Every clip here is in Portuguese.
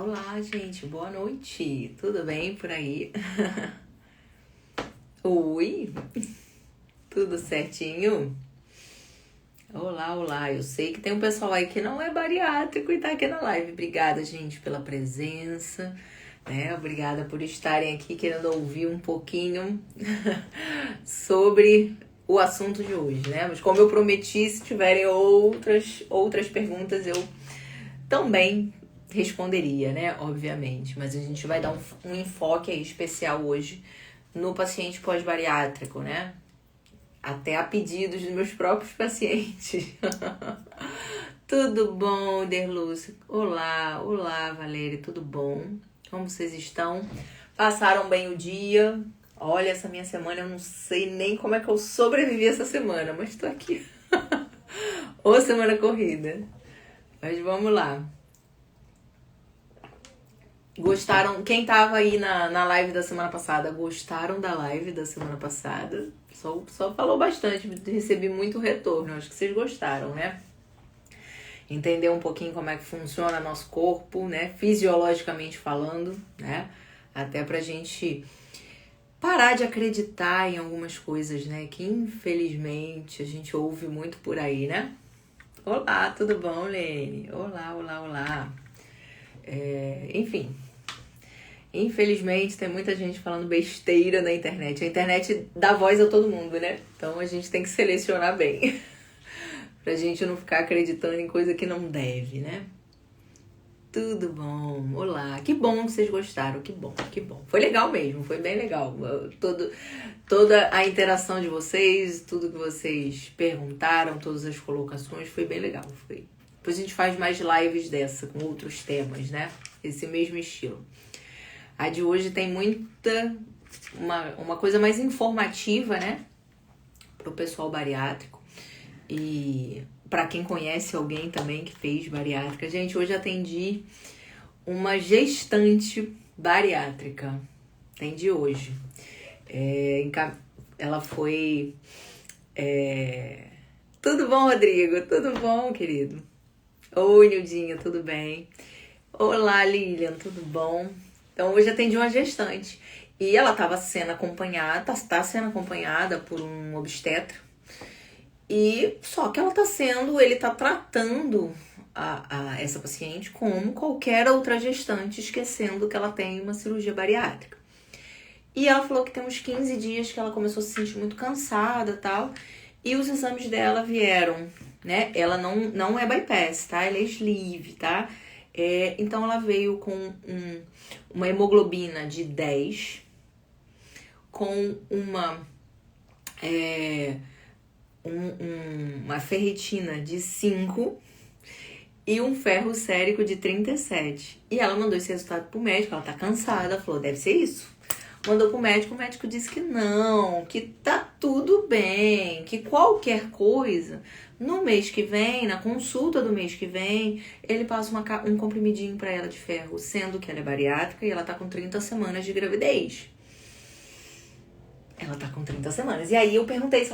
Olá, gente, boa noite. Tudo bem por aí? Oi, tudo certinho? Olá, olá. Eu sei que tem um pessoal aí que não é bariátrico e tá aqui na live. Obrigada, gente, pela presença, né? Obrigada por estarem aqui querendo ouvir um pouquinho sobre o assunto de hoje, né? Mas como eu prometi, se tiverem outras perguntas, eu também responderia, né? Obviamente. Mas a gente vai dar um enfoque aí especial hoje no paciente pós-bariátrico, né? Até a pedidos dos meus próprios pacientes. Tudo bom, Derlúcia? Olá, olá, Valéria, tudo bom? Como vocês estão? Passaram bem o dia? Olha, essa minha semana eu não sei nem como é que eu sobrevivi essa semana, mas tô aqui. Ô, semana corrida. Mas vamos lá. Gostaram? Quem tava aí na live da semana passada, gostaram da live da semana passada? Só falou bastante, recebi muito retorno. Acho que vocês gostaram, né? Entender um pouquinho como é que funciona nosso corpo, né? Fisiologicamente falando, né? Até pra gente parar de acreditar em algumas coisas, né? Que infelizmente a gente ouve muito por aí, né? Olá, tudo bom, Lene? Olá, olá, olá. Enfim, infelizmente tem muita gente falando besteira na internet. A internet dá voz a todo mundo, né? Então a gente tem que selecionar bem. Pra gente não ficar acreditando em coisa que não deve, né? Tudo bom, olá. Que bom que vocês gostaram, que bom, que bom. Foi legal mesmo, foi bem legal. Toda a interação de vocês, tudo que vocês perguntaram, todas as colocações, foi bem legal. Depois a gente faz mais lives dessa, com outros temas, né? Esse mesmo estilo. A de hoje tem uma coisa mais informativa, né? Pro pessoal bariátrico. E para quem conhece alguém também que fez bariátrica. Gente, hoje atendi uma gestante bariátrica. Atendi hoje. Ela foi... Tudo bom, Rodrigo? Tudo bom, querido? Oi, Nildinha, tudo bem? Olá, Lilian, tudo bom? Então, hoje atendi uma gestante. E ela estava sendo acompanhada, está sendo acompanhada por um obstetra. E só que ele tá tratando essa paciente como qualquer outra gestante, esquecendo que ela tem uma cirurgia bariátrica. E ela falou que tem uns 15 dias que ela começou a se sentir muito cansada e tal. E os exames dela vieram, né? Ela não é bypass, tá? Ela é sleeve, tá? Então ela veio com uma hemoglobina de 10, com uma ferritina de 5 e um ferro sérico de 37. E ela mandou esse resultado pro médico, ela tá cansada, falou, deve ser isso. Mandou pro médico, o médico disse que não, que tá tudo bem, que qualquer coisa, no mês que vem, na consulta do mês que vem, ele passa um comprimidinho pra ela de ferro, sendo que ela é bariátrica e ela tá com 30 semanas de gravidez. Ela tá com 30 semanas. E aí eu perguntei se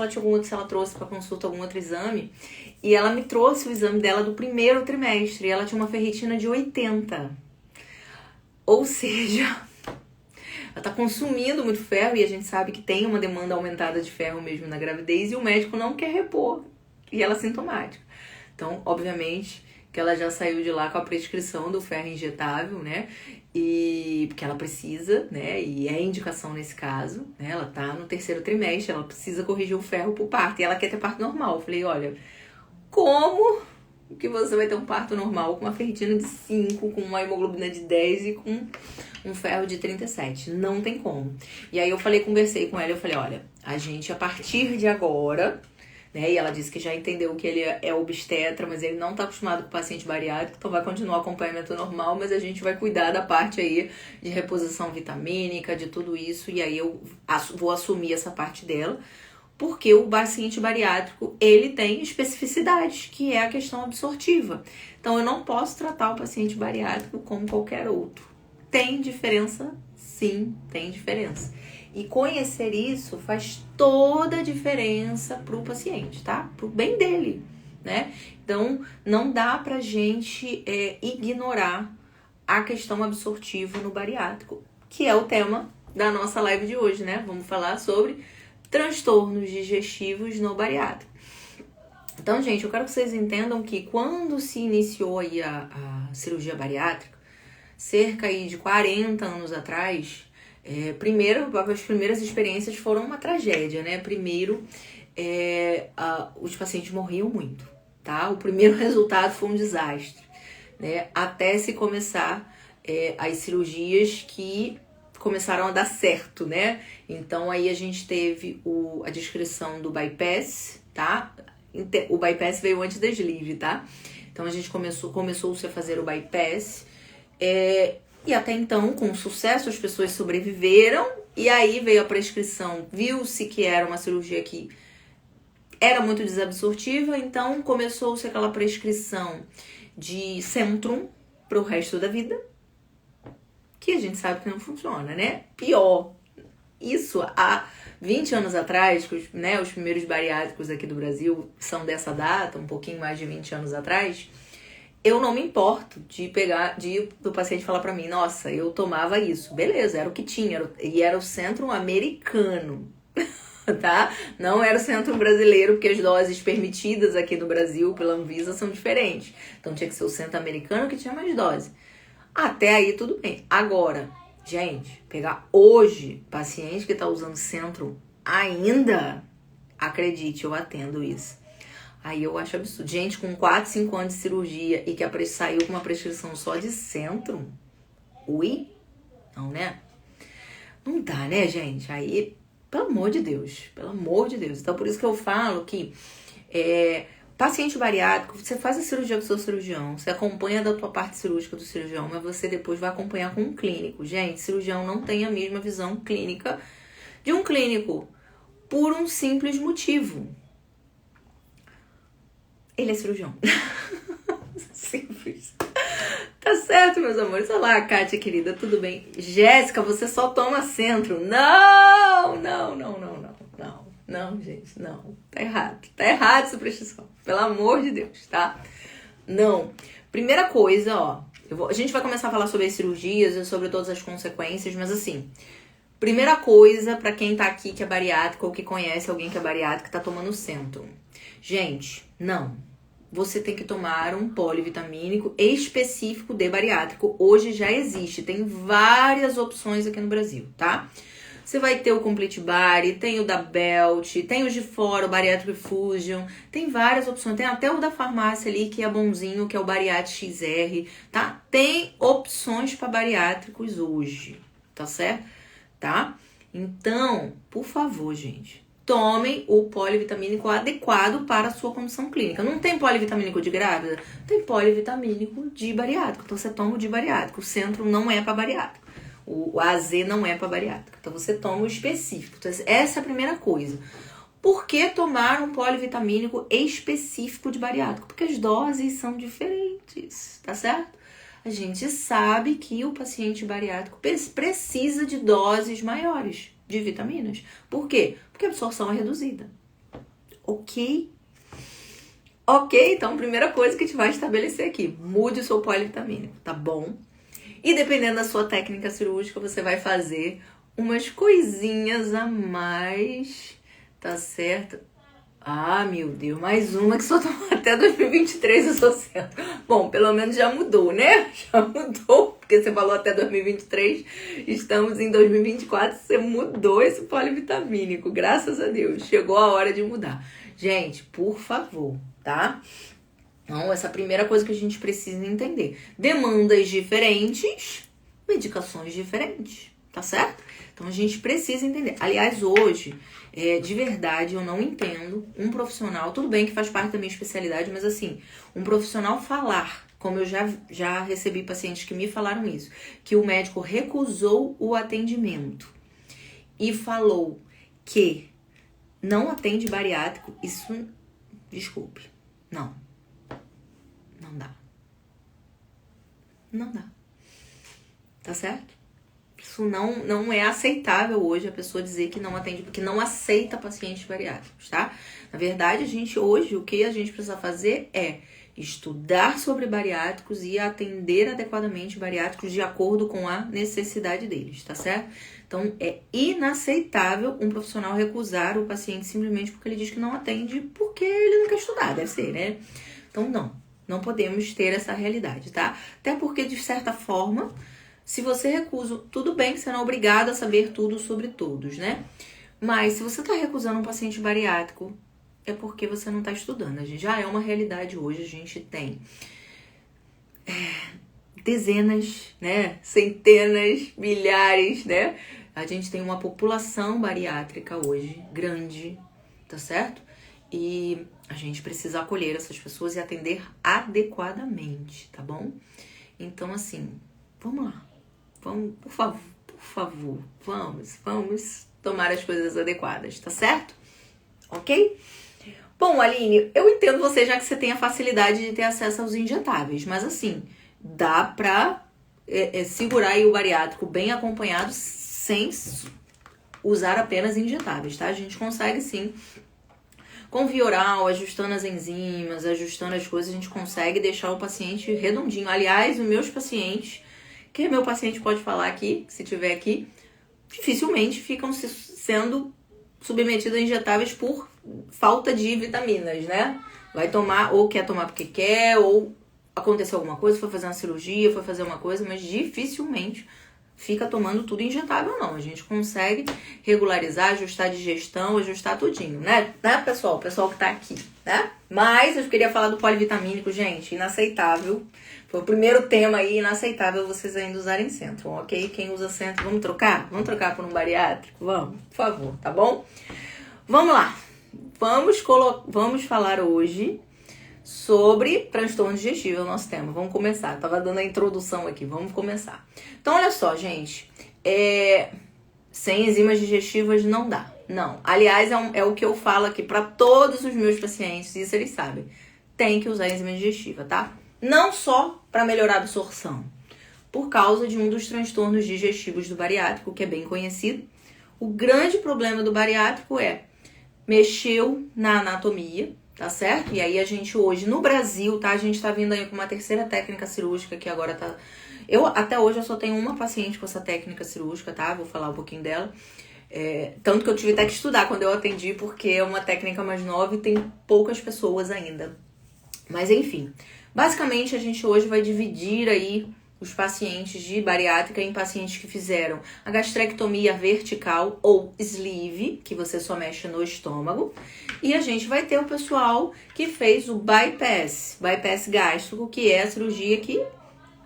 ela trouxe pra consulta algum outro exame. E ela me trouxe o exame dela do primeiro trimestre. E ela tinha uma ferritina de 80. Ou seja, ela tá consumindo muito ferro. E a gente sabe que tem uma demanda aumentada de ferro mesmo na gravidez. E o médico não quer repor. E ela é sintomática. Então, obviamente, que ela já saiu de lá com a prescrição do ferro injetável, né? E porque ela precisa, né? E é indicação nesse caso, né? Ela tá no terceiro trimestre, ela precisa corrigir o ferro pro parto. E ela quer ter parto normal. Eu falei, olha, como que você vai ter um parto normal com uma ferritina de 5, com uma hemoglobina de 10 e com um ferro de 37? Não tem como. E aí conversei com ela, eu falei, olha, a gente a partir de agora... Né? E ela disse que já entendeu que ele é obstetra, mas ele não está acostumado com paciente bariátrico, então vai continuar o acompanhamento normal, mas a gente vai cuidar da parte aí de reposição vitamínica, de tudo isso, e aí eu vou assumir essa parte dela, porque o paciente bariátrico, ele tem especificidades, que é a questão absortiva. Então eu não posso tratar o paciente bariátrico como qualquer outro. Tem diferença? Sim, tem diferença. E conhecer isso faz toda a diferença pro paciente, tá? Pro bem dele, né? Então, não dá pra gente ignorar a questão absortiva no bariátrico, que é o tema da nossa live de hoje, né? Vamos falar sobre transtornos digestivos no bariátrico. Então, gente, eu quero que vocês entendam que quando se iniciou aí a cirurgia bariátrica, cerca aí de 40 anos atrás, primeiro, as primeiras experiências foram uma tragédia, né? Primeiro, os pacientes morriam muito, tá? O primeiro resultado foi um desastre, né? Até se começar as cirurgias que começaram a dar certo, né? Então, aí a gente teve a descrição do bypass, tá? O bypass veio antes da sleeve, tá? Então, a gente começou-se a fazer o bypass, e até então, com sucesso, as pessoas sobreviveram, e aí veio a prescrição, viu-se que era uma cirurgia que era muito desabsortiva, então começou-se aquela prescrição de Centrum para o resto da vida, que a gente sabe que não funciona, né? Pior, isso há 20 anos atrás, os primeiros bariátricos aqui do Brasil são dessa data, um pouquinho mais de 20 anos atrás, eu não me importo do paciente falar pra mim, nossa, eu tomava isso. Beleza, era o que tinha, e era o Centrum americano, tá? Não era o Centrum brasileiro, porque as doses permitidas aqui no Brasil pela Anvisa são diferentes. Então tinha que ser o Centrum americano que tinha mais dose. Até aí tudo bem. Agora, gente, pegar hoje paciente que tá usando Centrum ainda, acredite, eu atendo isso. Aí eu acho absurdo. Gente com 4, 5 anos de cirurgia e que saiu com uma prescrição só de Centrum. Ui? Não, né? Não dá, né, gente? Aí, pelo amor de Deus. Pelo amor de Deus. Então, por isso que eu falo que paciente bariátrico, você faz a cirurgia com o seu cirurgião, você acompanha da tua parte cirúrgica do cirurgião, mas você depois vai acompanhar com um clínico. Gente, cirurgião não tem a mesma visão clínica de um clínico por um simples motivo. Ele é cirurgião. Simples. Tá certo, meus amores. Olá, Kátia, querida, tudo bem? Jéssica, você só toma Centrum. Não, gente, não. Tá errado. Tá errado essa prescrição. Pelo amor de Deus, tá? Não. Primeira coisa, ó. A gente vai começar a falar sobre as cirurgias e sobre todas as consequências, mas assim... Primeira coisa, pra quem tá aqui que é bariátrico ou que conhece alguém que é bariátrico, tá tomando Centrum. Gente, não. Você tem que tomar um polivitamínico específico de bariátrico. Hoje já existe, tem várias opções aqui no Brasil, tá? Você vai ter o Complete Bari, tem o da Belt, tem os de fora, o Bariatric Fusion, tem várias opções. Tem até o da farmácia ali, que é bonzinho, que é o Bariatric XR, tá? Tem opções para bariátricos hoje, tá certo? Tá? Então, por favor, gente, tomem o polivitamínico adequado para a sua condição clínica. Não tem polivitamínico de grávida? Tem polivitamínico de bariátrico. Então, você toma o de bariátrico. O Centrum não é para bariátrico. O AZ não é para bariátrico. Então, você toma o específico. Então, essa é a primeira coisa. Por que tomar um polivitamínico específico de bariátrico? Porque as doses são diferentes, tá certo? A gente sabe que o paciente bariátrico precisa de doses maiores de vitaminas. Por quê? Porque a absorção é reduzida. Ok? Ok, então primeira coisa que a gente vai estabelecer aqui. Mude o seu polivitamínico, tá bom? E dependendo da sua técnica cirúrgica, você vai fazer umas coisinhas a mais, tá certo? Ah, meu Deus, mais uma que só tomou até 2023 o seu Centrum. Bom, pelo menos já mudou, né? Já mudou, porque você falou até 2023, estamos em 2024, você mudou esse polivitamínico, graças a Deus. Chegou a hora de mudar. Gente, por favor, tá? Então, essa é a primeira coisa que a gente precisa entender. Demandas diferentes, medicações diferentes, tá certo? Então, a gente precisa entender. Aliás, hoje, de verdade, eu não entendo um profissional, tudo bem que faz parte da minha especialidade, mas assim, um profissional falar, como eu já recebi pacientes que me falaram isso, que o médico recusou o atendimento e falou que não atende bariátrico, isso, desculpe, não dá. Não dá. Tá certo? Isso não é aceitável hoje a pessoa dizer que não atende, porque não aceita pacientes bariátricos, tá? Na verdade, hoje, o que a gente precisa fazer é estudar sobre bariátricos e atender adequadamente bariátricos de acordo com a necessidade deles, tá certo? Então, é inaceitável um profissional recusar o paciente simplesmente porque ele diz que não atende porque ele não quer estudar, deve ser, né? Então, não podemos ter essa realidade, tá? Até porque, de certa forma, se você recusa, tudo bem que você não é obrigado a saber tudo sobre todos, né? Mas se você tá recusando um paciente bariátrico, é porque você não tá estudando. A gente já é uma realidade hoje, a gente tem dezenas, né? Centenas, milhares, né? A gente tem uma população bariátrica hoje grande, tá certo? E a gente precisa acolher essas pessoas e atender adequadamente, tá bom? Então, assim, vamos lá. Vamos, por favor, vamos tomar as coisas adequadas, tá certo? Ok? Bom, Aline, eu entendo você, já que você tem a facilidade de ter acesso aos injetáveis, mas assim, dá pra segurar aí o bariátrico bem acompanhado sem usar apenas injetáveis, tá? A gente consegue sim, com via oral, ajustando as enzimas, ajustando as coisas, a gente consegue deixar o paciente redondinho. Aliás, os meus pacientes, que meu paciente pode falar aqui, se tiver aqui, dificilmente ficam sendo submetidos a injetáveis por falta de vitaminas, né? Vai tomar, ou quer tomar porque quer, ou aconteceu alguma coisa, foi fazer uma cirurgia, foi fazer uma coisa, mas dificilmente fica tomando tudo injetável, não. A gente consegue regularizar, ajustar a digestão, ajustar tudinho, né? Pessoal? O pessoal que tá aqui, né? Mas eu queria falar do polivitamínico, gente, inaceitável. Foi o primeiro tema aí, inaceitável vocês ainda usarem Centrum, ok? Quem usa Centrum, vamos trocar? Vamos trocar por um bariátrico? Vamos, por favor, tá bom? Vamos lá. Vamos falar hoje sobre transtorno digestivo, é o nosso tema. Vamos começar. Eu tava dando a introdução aqui, vamos começar. Então, olha só, gente. Sem enzimas digestivas não dá. Não. Aliás, é o que eu falo aqui para todos os meus pacientes, isso eles sabem. Tem que usar enzima digestiva, tá? Não só para melhorar a absorção, por causa de um dos transtornos digestivos do bariátrico, que é bem conhecido. O grande problema do bariátrico mexeu na anatomia, tá certo? E aí a gente hoje, no Brasil, tá? A gente tá vindo aí com uma terceira técnica cirúrgica que agora tá... Até hoje eu só tenho uma paciente com essa técnica cirúrgica, tá? Vou falar um pouquinho dela. Tanto que eu tive até que estudar quando eu atendi, porque é uma técnica mais nova e tem poucas pessoas ainda. Mas enfim, basicamente a gente hoje vai dividir aí os pacientes de bariátrica em pacientes que fizeram a gastrectomia vertical ou sleeve, que você só mexe no estômago. E a gente vai ter o pessoal que fez o bypass gástrico, que é a cirurgia que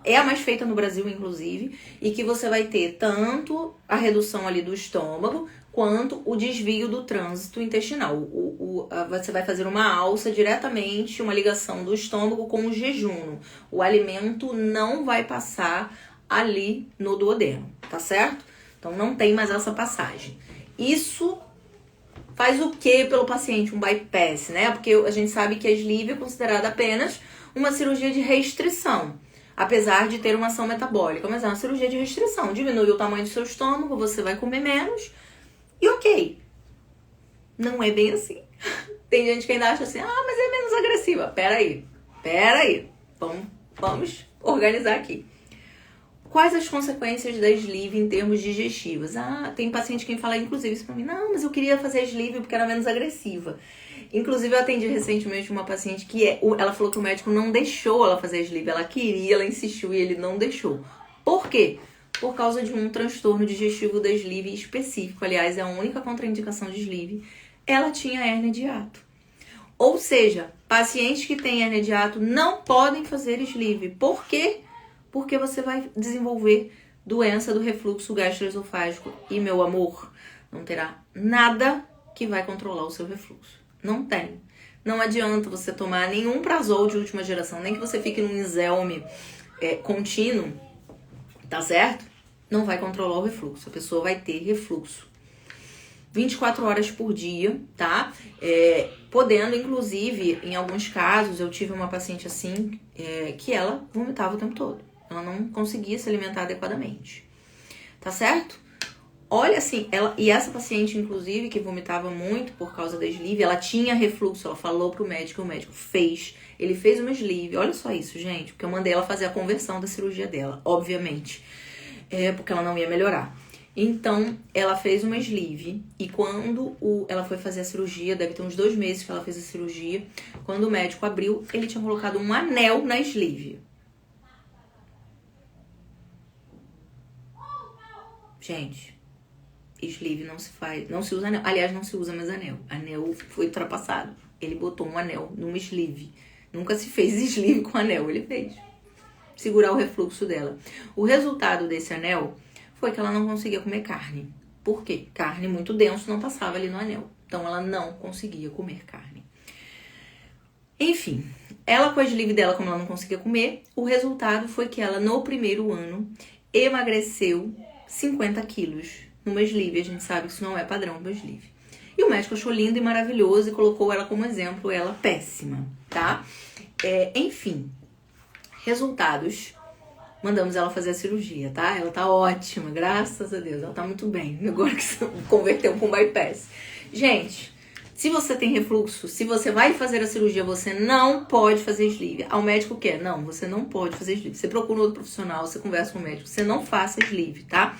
é a mais feita no Brasil, inclusive, e que você vai ter tanto a redução ali do estômago, quanto o desvio do trânsito intestinal. Você vai fazer uma alça diretamente, uma ligação do estômago com o jejum. O alimento não vai passar ali no duodeno, tá certo? Então não tem mais essa passagem. Isso faz o que pelo paciente? Um bypass, né? Porque a gente sabe que a sleeve é considerada apenas uma cirurgia de restrição, apesar de ter uma ação metabólica, mas é uma cirurgia de restrição. Diminui o tamanho do seu estômago, você vai comer menos. E ok, não é bem assim. Tem gente que ainda acha assim, mas é menos agressiva. Pera aí. Vamos organizar aqui. Quais as consequências da sleeve em termos digestivos? Tem paciente que fala, inclusive, isso pra mim. Não, mas eu queria fazer a sleeve porque era menos agressiva. Inclusive, eu atendi recentemente uma paciente que ela falou que o médico não deixou ela fazer a sleeve. Ela queria, ela insistiu e ele não deixou. Por quê? Por causa de um transtorno digestivo da sleeve específico. Aliás, é a única contraindicação de sleeve. Ela tinha hérnia de hiato. Ou seja, pacientes que têm hérnia de hiato não podem fazer sleeve. Por quê? Porque você vai desenvolver doença do refluxo gastroesofágico. E, meu amor, não terá nada que vai controlar o seu refluxo. Não tem. Não adianta você tomar nenhum prazol de última geração, nem que você fique num Inzelme contínuo, tá certo? Não vai controlar o refluxo. A pessoa vai ter refluxo 24 horas por dia, tá? Podendo, inclusive, em alguns casos, eu tive uma paciente assim, que ela vomitava o tempo todo. Ela não conseguia se alimentar adequadamente. Tá certo? Olha assim, e essa paciente, inclusive, que vomitava muito por causa da sleeve, ela tinha refluxo, ela falou pro médico, o médico fez. Ele fez uma sleeve, olha só isso, gente, porque eu mandei ela fazer a conversão da cirurgia dela, obviamente. Porque ela não ia melhorar. Então, ela fez uma sleeve e quando ela foi fazer a cirurgia, deve ter uns 2 meses que ela fez a cirurgia, quando o médico abriu, ele tinha colocado um anel na sleeve. Gente, sleeve não se faz, não se usa anel. Aliás, não se usa mais anel. Anel foi ultrapassado. Ele botou um anel numa sleeve. Nunca se fez sleeve com anel, ele fez. Segurar o refluxo dela. O resultado desse anel foi que ela não conseguia comer carne. Por quê? Carne muito denso não passava ali no anel. Então ela não conseguia comer carne. Enfim, ela com a sleeve dela, como ela não conseguia comer, o resultado foi que ela no primeiro ano emagreceu 50 quilos numa sleeve. A gente sabe que isso não é padrão para sleeve. E o médico achou lindo e maravilhoso e colocou ela como exemplo, ela péssima, tá? Enfim, resultados. Mandamos ela fazer a cirurgia, tá? Ela tá ótima, graças a Deus. Ela tá muito bem. Agora que se converteu com bypass. Gente, se você tem refluxo, se você vai fazer a cirurgia, você não pode fazer sleeve. O médico quer? Não, você não pode fazer sleeve. Você procura outro profissional, você conversa com o médico. Você não faça sleeve, tá?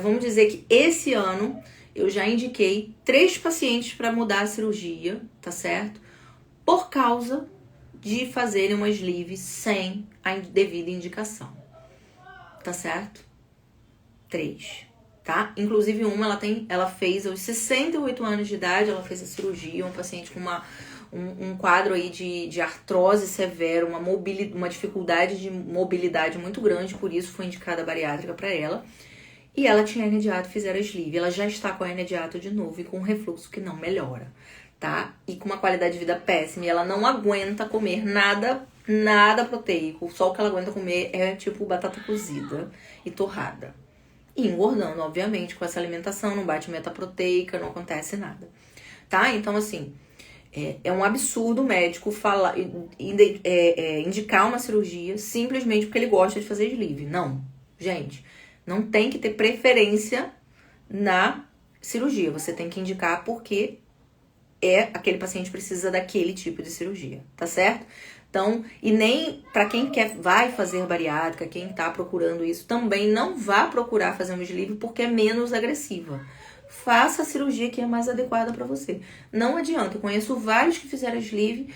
Vamos dizer que esse ano eu já indiquei 3 pacientes para mudar a cirurgia, tá certo? Por causa de fazerem uma sleeve sem a devida indicação, tá certo? 3, tá? Inclusive ela fez aos 68 anos de idade, ela fez a cirurgia, um paciente com um quadro aí de artrose severa, uma dificuldade de mobilidade muito grande, por isso foi indicada a bariátrica para ela. E ela tinha hernia de hiato, fizeram a sleeve. Ela já está com a hernia de hiato de novo e com um refluxo que não melhora, tá? E com uma qualidade de vida péssima. E ela não aguenta comer nada proteico. Só o que ela aguenta comer é tipo batata cozida e torrada. E engordando, obviamente, com essa alimentação. Não bate meta proteica, não acontece nada. Tá? Então, assim, é um absurdo o médico indicar uma cirurgia simplesmente porque ele gosta de fazer sleeve. Não, gente. Não tem que ter preferência na cirurgia. Você tem que indicar porque aquele paciente precisa daquele tipo de cirurgia, tá certo? Então, e nem para quem vai fazer bariátrica, quem tá procurando isso, também não vá procurar fazer uma sleeve porque é menos agressiva. Faça a cirurgia que é mais adequada para você. Não adianta, eu conheço vários que fizeram sleeve,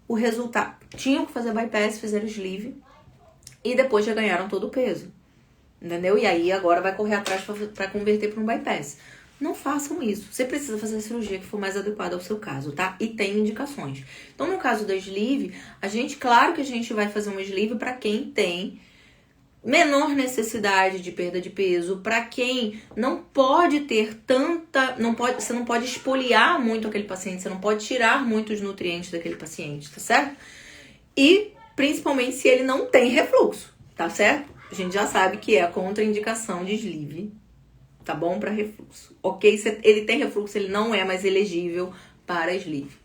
o resultado, tinham que fazer bypass, fizeram sleeve e depois já ganharam todo o peso. Entendeu? E aí agora vai correr atrás para converter para um bypass. Não façam isso. Você precisa fazer a cirurgia que for mais adequada ao seu caso, tá? E tem indicações. Então, no caso da sleeve, claro que a gente vai fazer uma sleeve para quem tem menor necessidade de perda de peso, para quem não pode ter você não pode espoliar muito aquele paciente, você não pode tirar muitos nutrientes daquele paciente, tá certo? E principalmente se ele não tem refluxo, tá certo? A gente já sabe que é a contraindicação de sleeve, tá bom? Para refluxo. Ok? Se ele tem refluxo, ele não é mais elegível para sleeve.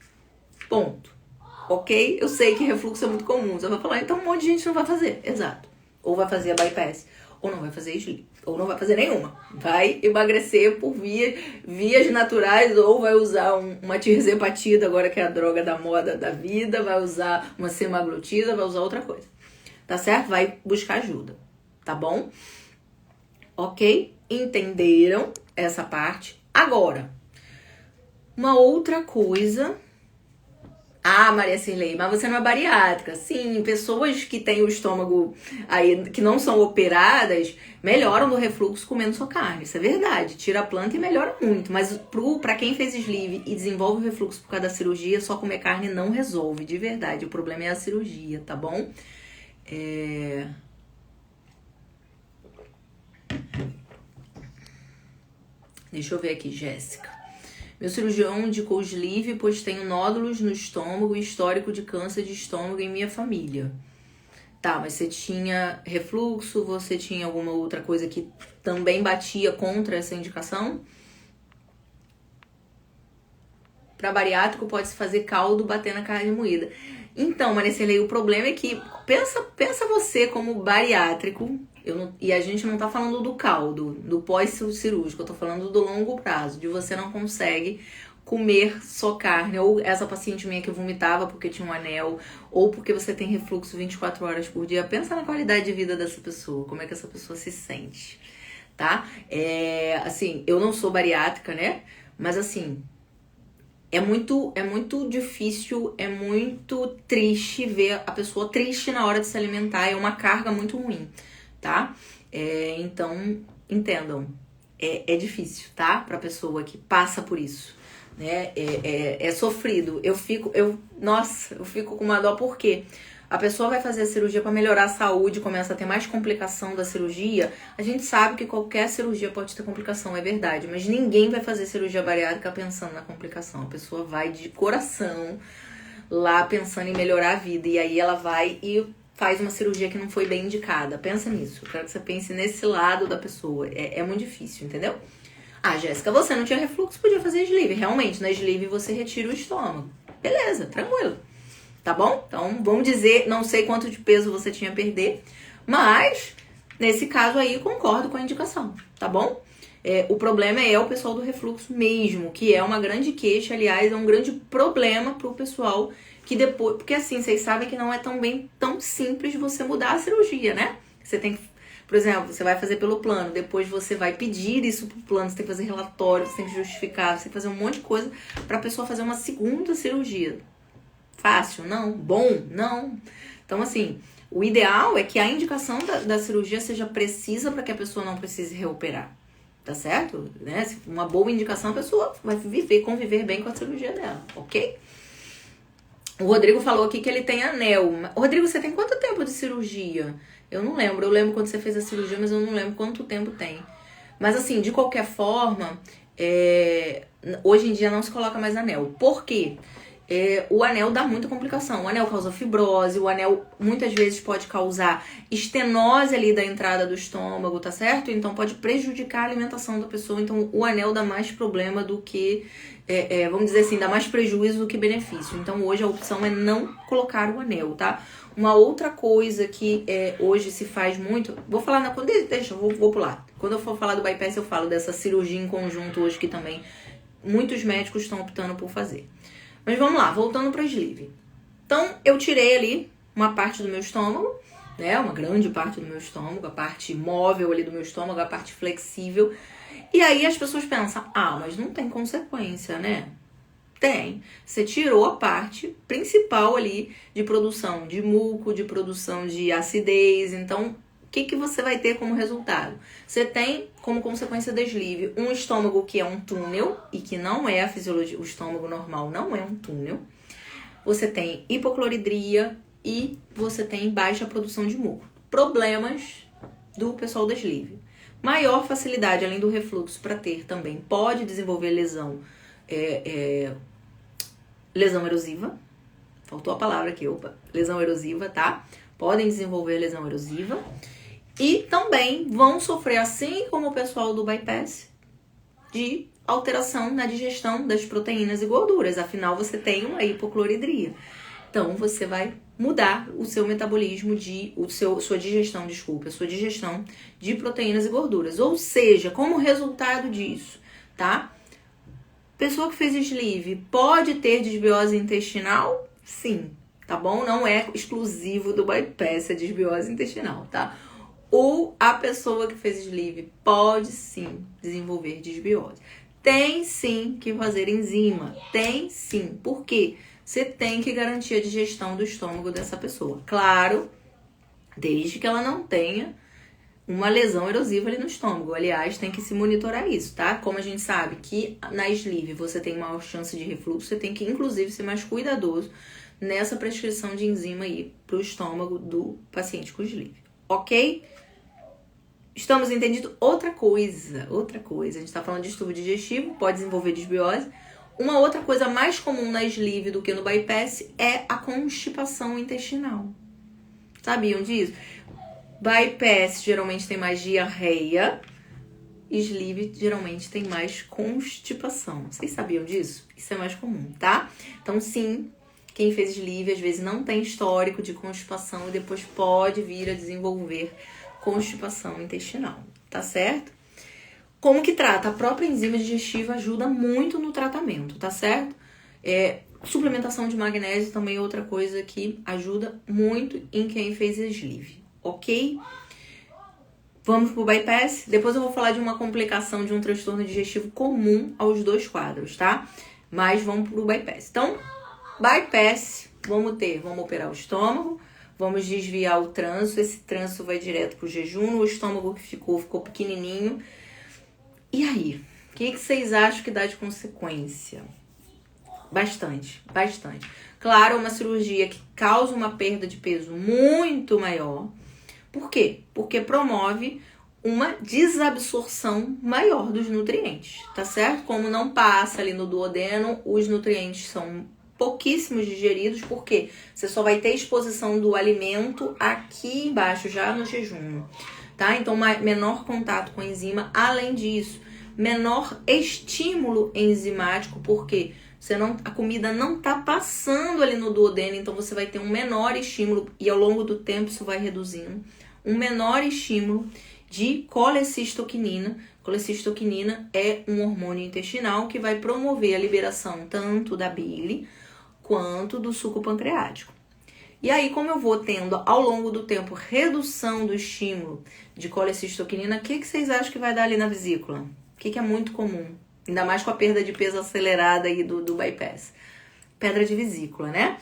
Ponto. Ok? Eu sei que refluxo é muito comum. Você vai falar, então um monte de gente não vai fazer. Exato. Ou vai fazer a bypass, ou não vai fazer sleeve, ou não vai fazer nenhuma. Vai emagrecer por vias naturais, ou vai usar uma tirzepatida, agora que é a droga da moda da vida, vai usar uma semaglutida, vai usar outra coisa. Tá certo? Vai buscar ajuda. Tá bom? Ok? Entenderam essa parte? Agora, uma outra coisa. Ah, Maria Cirlei, mas você não é bariátrica. Sim, pessoas que têm o estômago aí, que não são operadas, melhoram do refluxo comendo só carne. Isso é verdade. Tira a planta e melhora muito. Mas pra quem fez sleeve e desenvolve o refluxo por causa da cirurgia, só comer carne não resolve, de verdade. O problema é a cirurgia, tá bom? Deixa eu ver aqui, Jéssica. Meu cirurgião indicou sleeve, pois tenho nódulos no estômago e histórico de câncer de estômago em minha família. Tá, mas você tinha refluxo? Você tinha alguma outra coisa que também batia contra essa indicação? Para bariátrico pode-se fazer caldo bater na carne moída. Então, Maria Cirlei, o problema é que pensa você como bariátrico, E a gente não tá falando do caldo, do pós-cirúrgico, eu tô falando do longo prazo, de você não consegue comer só carne, ou essa paciente minha que vomitava porque tinha um anel, ou porque você tem refluxo 24 horas por dia. Pensa na qualidade de vida dessa pessoa, como é que essa pessoa se sente, tá? Assim, eu não sou bariátrica, né? Mas assim, é muito difícil, é muito triste ver a pessoa triste na hora de se alimentar, é uma carga muito ruim, tá? Então, entendam, é difícil, tá? Pra pessoa que passa por isso, né? É sofrido. Eu fico com uma dó porque a pessoa vai fazer a cirurgia para melhorar a saúde, começa a ter mais complicação da cirurgia. A gente sabe que qualquer cirurgia pode ter complicação, é verdade, mas ninguém vai fazer cirurgia bariátrica pensando na complicação. A pessoa vai de coração lá pensando em melhorar a vida, e aí ela vai e faz uma cirurgia que não foi bem indicada. Pensa nisso, eu quero que você pense nesse lado da pessoa. É muito difícil, entendeu? Ah, Jéssica, você não tinha refluxo, podia fazer sleeve. Realmente, na sleeve você retira o estômago. Beleza, tranquilo. Tá bom? Então, vamos dizer, não sei quanto de peso você tinha a perder, mas nesse caso aí concordo com a indicação, tá bom? O problema é o pessoal do refluxo mesmo, que é uma grande queixa, aliás, é um grande problema pro pessoal que depois... Porque assim, vocês sabem que não é tão simples você mudar a cirurgia, né? Você tem que... Por exemplo, você vai fazer pelo plano, depois você vai pedir isso pro plano, você tem que fazer relatório, você tem que justificar, você tem que fazer um monte de coisa pra pessoa fazer uma segunda cirurgia. Fácil? Não. Bom? Não. Então, assim, o ideal é que a indicação da cirurgia seja precisa para que a pessoa não precise reoperar. Tá certo? Né? Uma boa indicação, a pessoa vai conviver bem com a cirurgia dela, ok? O Rodrigo falou aqui que ele tem anel. Rodrigo, você tem quanto tempo de cirurgia? Eu não lembro. Eu lembro quando você fez a cirurgia, mas eu não lembro quanto tempo tem. Mas assim, de qualquer forma, hoje em dia não se coloca mais anel. Por quê? O anel dá muita complicação. O anel causa fibrose, o anel muitas vezes pode causar estenose ali da entrada do estômago, tá certo? Então pode prejudicar a alimentação da pessoa. Então o anel dá mais problema do que, vamos dizer assim, dá mais prejuízo do que benefício. Então hoje a opção é não colocar o anel, tá? Uma outra coisa que hoje se faz muito, vou falar vou pular. Quando eu for falar do bypass eu falo dessa cirurgia em conjunto hoje que também muitos médicos estão optando por fazer. Mas vamos lá, voltando para a sleeve. Então, eu tirei ali uma parte do meu estômago, né? Uma grande parte do meu estômago, a parte móvel ali do meu estômago, a parte flexível. E aí as pessoas pensam, mas não tem consequência, né? Tem. Você tirou a parte principal ali de produção de muco, de produção de acidez. Então, o que você vai ter como resultado? Você tem, como consequência da sleeve, um estômago que é um túnel e que não é a fisiologia. O estômago normal não é um túnel. Você tem hipocloridria e você tem baixa produção de muco. Problemas do pessoal da sleeve. Maior facilidade, além do refluxo, para ter também, pode desenvolver lesão erosiva. Faltou a palavra aqui, lesão erosiva, tá? Podem desenvolver lesão erosiva. E também vão sofrer, assim como o pessoal do bypass, de alteração na digestão das proteínas e gorduras. Afinal, você tem uma hipocloridria. Então, você vai mudar o seu metabolismo, sua digestão de proteínas e gorduras. Ou seja, como resultado disso, tá? Pessoa que fez sleeve pode ter desbiose intestinal? Sim, tá bom? Não é exclusivo do bypass a desbiose intestinal, tá? Ou a pessoa que fez sleeve pode sim desenvolver desbiose. Tem sim que fazer enzima, tem sim. Por quê? Você tem que garantir a digestão do estômago dessa pessoa. Claro, desde que ela não tenha uma lesão erosiva ali no estômago. Aliás, tem que se monitorar isso, tá? Como a gente sabe que na sleeve você tem maior chance de refluxo, você tem que inclusive ser mais cuidadoso nessa prescrição de enzima aí pro estômago do paciente com sleeve, ok? Estamos entendidos? Outra coisa, a gente tá falando de distúrbio digestivo, pode desenvolver desbiose. Uma outra coisa mais comum na sleeve do que no bypass é a constipação intestinal. Sabiam disso? Bypass geralmente tem mais diarreia, sleeve geralmente tem mais constipação. Vocês sabiam disso? Isso é mais comum, tá? Então sim, quem fez sleeve às vezes não tem histórico de constipação e depois pode vir a desenvolver constipação intestinal, tá certo? Como que trata? A própria enzima digestiva ajuda muito no tratamento, tá certo? Suplementação de magnésio também é outra coisa que ajuda muito em quem fez sleeve, ok? Vamos pro bypass? Depois eu vou falar de uma complicação de um transtorno digestivo comum aos dois quadros, tá? Mas vamos pro bypass. Então, bypass, vamos operar o estômago, vamos desviar o trânsito, esse trânsito vai direto pro jejum, o estômago que ficou pequenininho. E aí, o que vocês acham que dá de consequência? Bastante. Claro, uma cirurgia que causa uma perda de peso muito maior. Por quê? Porque promove uma desabsorção maior dos nutrientes, tá certo? Como não passa ali no duodeno, os nutrientes são pouquíssimos digeridos, porque você só vai ter exposição do alimento aqui embaixo, já no jejum, tá? Então, menor contato com a enzima. Além disso, menor estímulo enzimático, porque a comida não tá passando ali no duodeno, então você vai ter um menor estímulo e ao longo do tempo isso vai reduzindo. Um menor estímulo de colecistoquinina. Colecistoquinina é um hormônio intestinal que vai promover a liberação tanto da bile quanto do suco pancreático. E aí, como eu vou tendo ao longo do tempo redução do estímulo de colecistoquinina, o que vocês acham que vai dar ali na vesícula? O que é muito comum? Ainda mais com a perda de peso acelerada aí do bypass. Pedra de vesícula, né?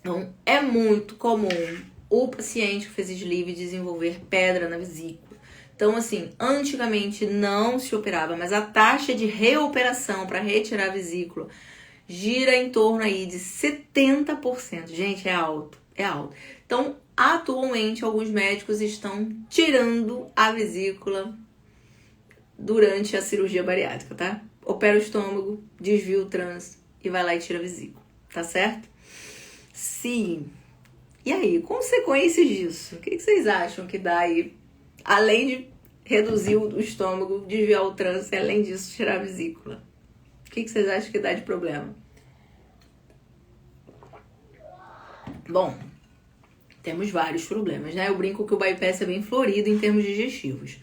Então, é muito comum o paciente que fez sleeve desenvolver pedra na vesícula. Então, assim, antigamente não se operava, mas a taxa de reoperação para retirar a vesícula gira em torno aí de 70%. Gente, é alto. Então, atualmente, alguns médicos estão tirando a vesícula durante a cirurgia bariátrica, tá? Opera o estômago, desvia o trânsito e vai lá e tira a vesícula, tá certo? Sim. E aí, consequências disso? O que vocês acham que dá aí? Além de reduzir o estômago, desviar o trânsito e além disso, tirar a vesícula. O que vocês acham que dá de problema? Bom, temos vários problemas, né? Eu brinco que o bypass é bem florido em termos digestivos.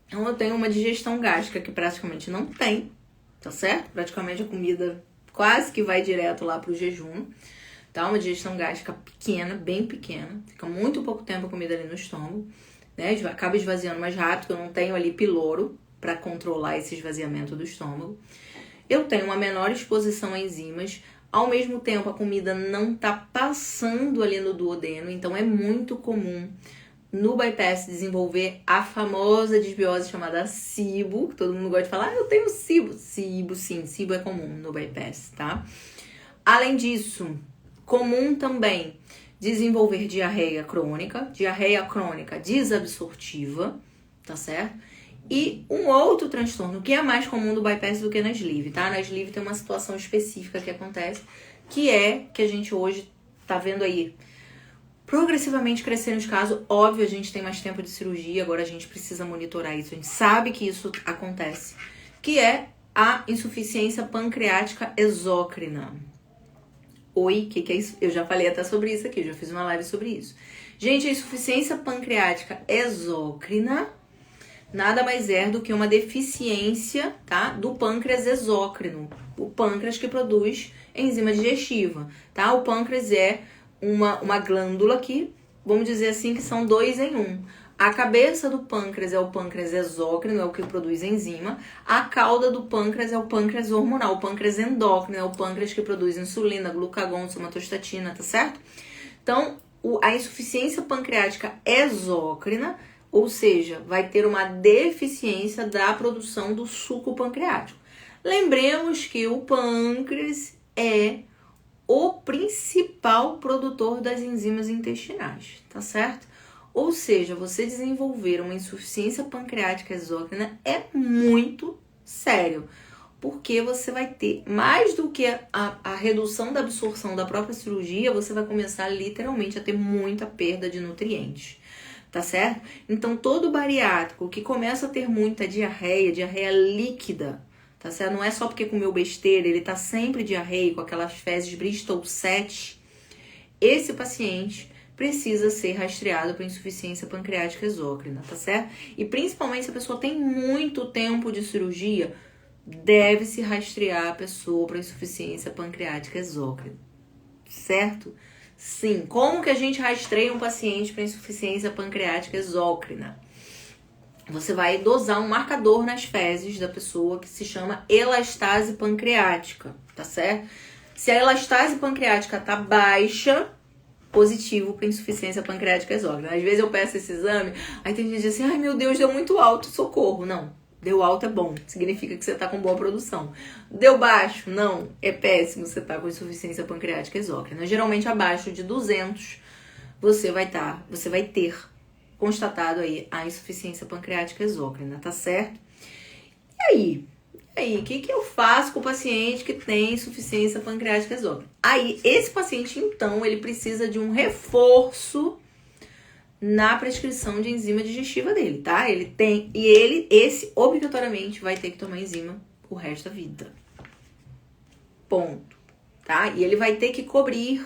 Então, eu tenho uma digestão gástrica que praticamente não tem, tá certo? Praticamente a comida quase que vai direto lá pro jejum. Tá? Uma digestão gástrica pequena, bem pequena. Fica muito pouco tempo a comida ali no estômago, né? Acaba esvaziando mais rápido, eu não tenho ali piloro para controlar esse esvaziamento do estômago. Eu tenho uma menor exposição a enzimas. Ao mesmo tempo, a comida não tá passando ali no duodeno, então é muito comum no bypass desenvolver a famosa disbiose chamada SIBO, que todo mundo gosta de falar, eu tenho SIBO. SIBO, sim, SIBO é comum no bypass, tá? Além disso, comum também desenvolver diarreia crônica desabsortiva, tá certo? E um outro transtorno que é mais comum do bypass do que na sleeve, tá? Na sleeve tem uma situação específica que acontece, que é que a gente hoje tá vendo aí progressivamente crescendo os casos. Óbvio, a gente tem mais tempo de cirurgia, agora a gente precisa monitorar isso, a gente sabe que isso acontece, que é a insuficiência pancreática exócrina. Oi, o que é isso? Eu já falei até sobre isso aqui, já fiz uma live sobre isso. Gente, a insuficiência pancreática exócrina nada mais é do que uma deficiência, tá, do pâncreas exócrino, o pâncreas que produz enzima digestiva, tá? O pâncreas é uma glândula que, vamos dizer assim, que são 2 em 1. A cabeça do pâncreas é o pâncreas exócrino, é o que produz enzima. A cauda do pâncreas é o pâncreas hormonal, o pâncreas endócrino, é o pâncreas que produz insulina, glucagon, somatostatina, tá certo? Então, a insuficiência pancreática exócrina, ou seja, vai ter uma deficiência da produção do suco pancreático. Lembremos que o pâncreas é o principal produtor das enzimas intestinais, tá certo? Ou seja, você desenvolver uma insuficiência pancreática exócrina é muito sério, porque você vai ter, mais do que a redução da absorção da própria cirurgia, você vai começar literalmente a ter muita perda de nutrientes, tá certo? Então, todo bariátrico que começa a ter muita diarreia líquida, tá certo? Não é só porque comeu besteira, ele tá sempre diarreico, aquelas fezes Bristol 7. Esse paciente precisa ser rastreado para insuficiência pancreática exócrina, tá certo? E principalmente se a pessoa tem muito tempo de cirurgia, deve-se rastrear a pessoa para insuficiência pancreática exócrina, certo? Sim. Como que a gente rastreia um paciente para insuficiência pancreática exócrina? Você vai dosar um marcador nas fezes da pessoa que se chama elastase pancreática, tá certo? Se a elastase pancreática tá baixa, positivo para insuficiência pancreática exócrina. Às vezes eu peço esse exame, aí tem gente que diz assim, ai meu Deus, deu muito alto, socorro. Não, deu alto é bom, significa que você tá com boa produção. Deu baixo? Não, é péssimo, você tá com insuficiência pancreática exócrina. Geralmente abaixo de 200 você vai ter constatado aí a insuficiência pancreática exócrina, tá certo? E aí, o que eu faço com o paciente que tem insuficiência pancreática exócrina? Aí, esse paciente, então, ele precisa de um reforço na prescrição de enzima digestiva dele, tá? Esse obrigatoriamente vai ter que tomar enzima o resto da vida. Ponto, tá? E ele vai ter que cobrir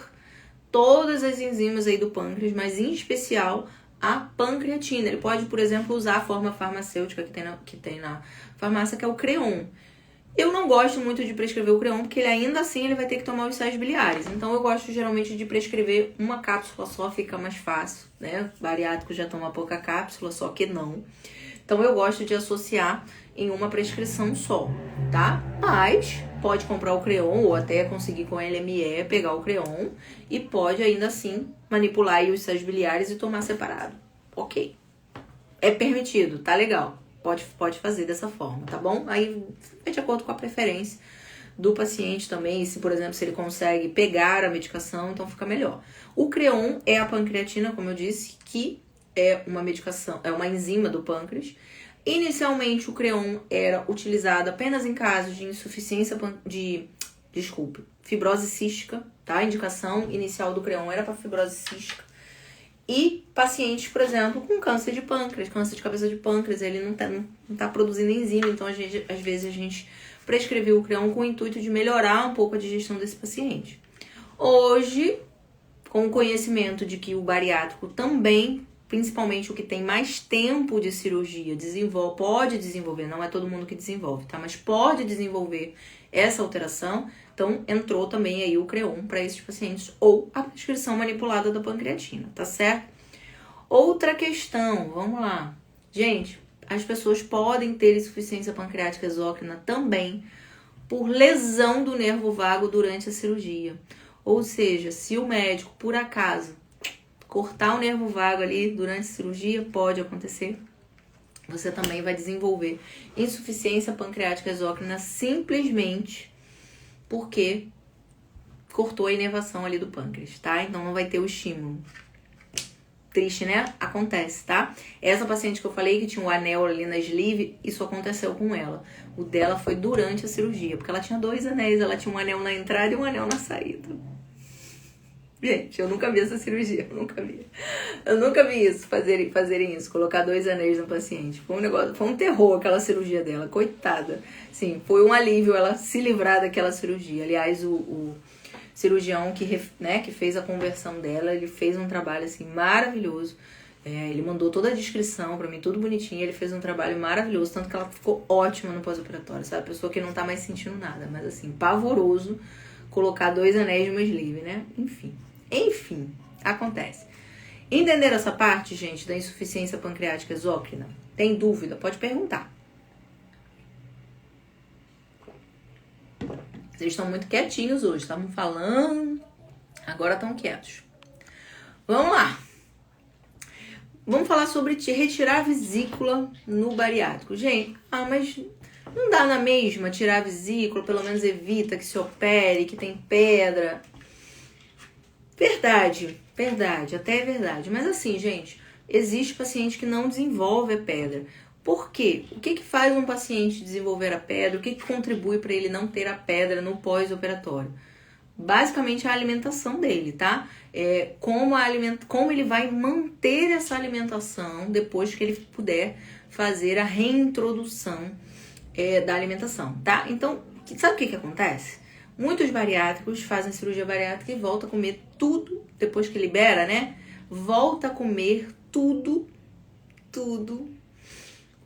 todas as enzimas aí do pâncreas, mas em especial a pancreatina. Ele pode, por exemplo, usar a forma farmacêutica que tem na farmácia, que é o Creon. Eu não gosto muito de prescrever o Creon, porque ele ainda assim ele vai ter que tomar os sais biliares. Então eu gosto geralmente de prescrever uma cápsula só, fica mais fácil, né? O bariátrico já toma pouca cápsula, só que não. Então eu gosto de associar em uma prescrição só, tá? Mas pode comprar o Creon ou até conseguir com a LME pegar o Creon e pode ainda assim manipular aí os sais biliares e tomar separado. Ok. É permitido, tá legal. Pode fazer dessa forma, tá bom? Aí é de acordo com a preferência do paciente também. Se, por exemplo, se ele consegue pegar a medicação, então fica melhor. O Creon é a pancreatina, como eu disse, que é uma medicação, é uma enzima do pâncreas. Inicialmente, o Creon era utilizado apenas em casos de insuficiência fibrose cística, tá? A indicação inicial do Creon era para fibrose cística. E pacientes, por exemplo, com câncer de pâncreas, câncer de cabeça de pâncreas, ele não tá produzindo enzima, então às vezes a gente prescreveu o Creon com o intuito de melhorar um pouco a digestão desse paciente. Hoje, com o conhecimento de que o bariátrico também, principalmente o que tem mais tempo de cirurgia, pode desenvolver, não é todo mundo que desenvolve, tá? Mas pode desenvolver essa alteração, então entrou também aí o Creon para esses pacientes, ou a prescrição manipulada da pancreatina, tá certo? Outra questão, vamos lá. Gente, as pessoas podem ter insuficiência pancreática exócrina também por lesão do nervo vago durante a cirurgia. Ou seja, se o médico, por acaso, cortar o nervo vago ali durante a cirurgia, pode acontecer. Você também vai desenvolver insuficiência pancreática exócrina simplesmente porque cortou a inervação ali do pâncreas, tá? Então não vai ter o estímulo. Triste, né? Acontece, tá? Essa paciente que eu falei que tinha um anel ali na sleeve, isso aconteceu com ela. O dela foi durante a cirurgia, porque ela tinha 2 anéis, ela tinha um anel na entrada e um anel na saída. Gente, eu nunca vi essa cirurgia, eu nunca vi isso, fazerem isso, colocar 2 anéis no paciente. Foi um terror aquela cirurgia dela, coitada. Sim, foi um alívio ela se livrar daquela cirurgia. Aliás, o cirurgião que fez a conversão dela, ele fez um trabalho assim maravilhoso. Ele mandou toda a descrição pra mim, tudo bonitinho, ele fez um trabalho maravilhoso, tanto que ela ficou ótima no pós-operatório, sabe? A pessoa que não tá mais sentindo nada, mas assim, pavoroso colocar 2 anéis numa sleeve, né? Enfim, acontece. Entenderam essa parte, gente, da insuficiência pancreática exócrina? Tem dúvida? Pode perguntar. Vocês estão muito quietinhos hoje, estavam falando, agora estão quietos. Vamos lá. Vamos falar sobre retirar a vesícula no bariátrico. Gente, mas não dá na mesma tirar a vesícula, pelo menos evita que se opere, que tem pedra. Verdade, até é verdade. Mas assim, gente, existe paciente que não desenvolve a pedra. Por quê? O que faz um paciente desenvolver a pedra? O que contribui para ele não ter a pedra no pós-operatório? Basicamente a alimentação dele, tá? Como ele vai manter essa alimentação depois que ele puder fazer a reintrodução da alimentação, tá? Então, sabe o que acontece? Muitos bariátricos fazem cirurgia bariátrica e voltam a comer tudo depois que libera, né? volta a comer tudo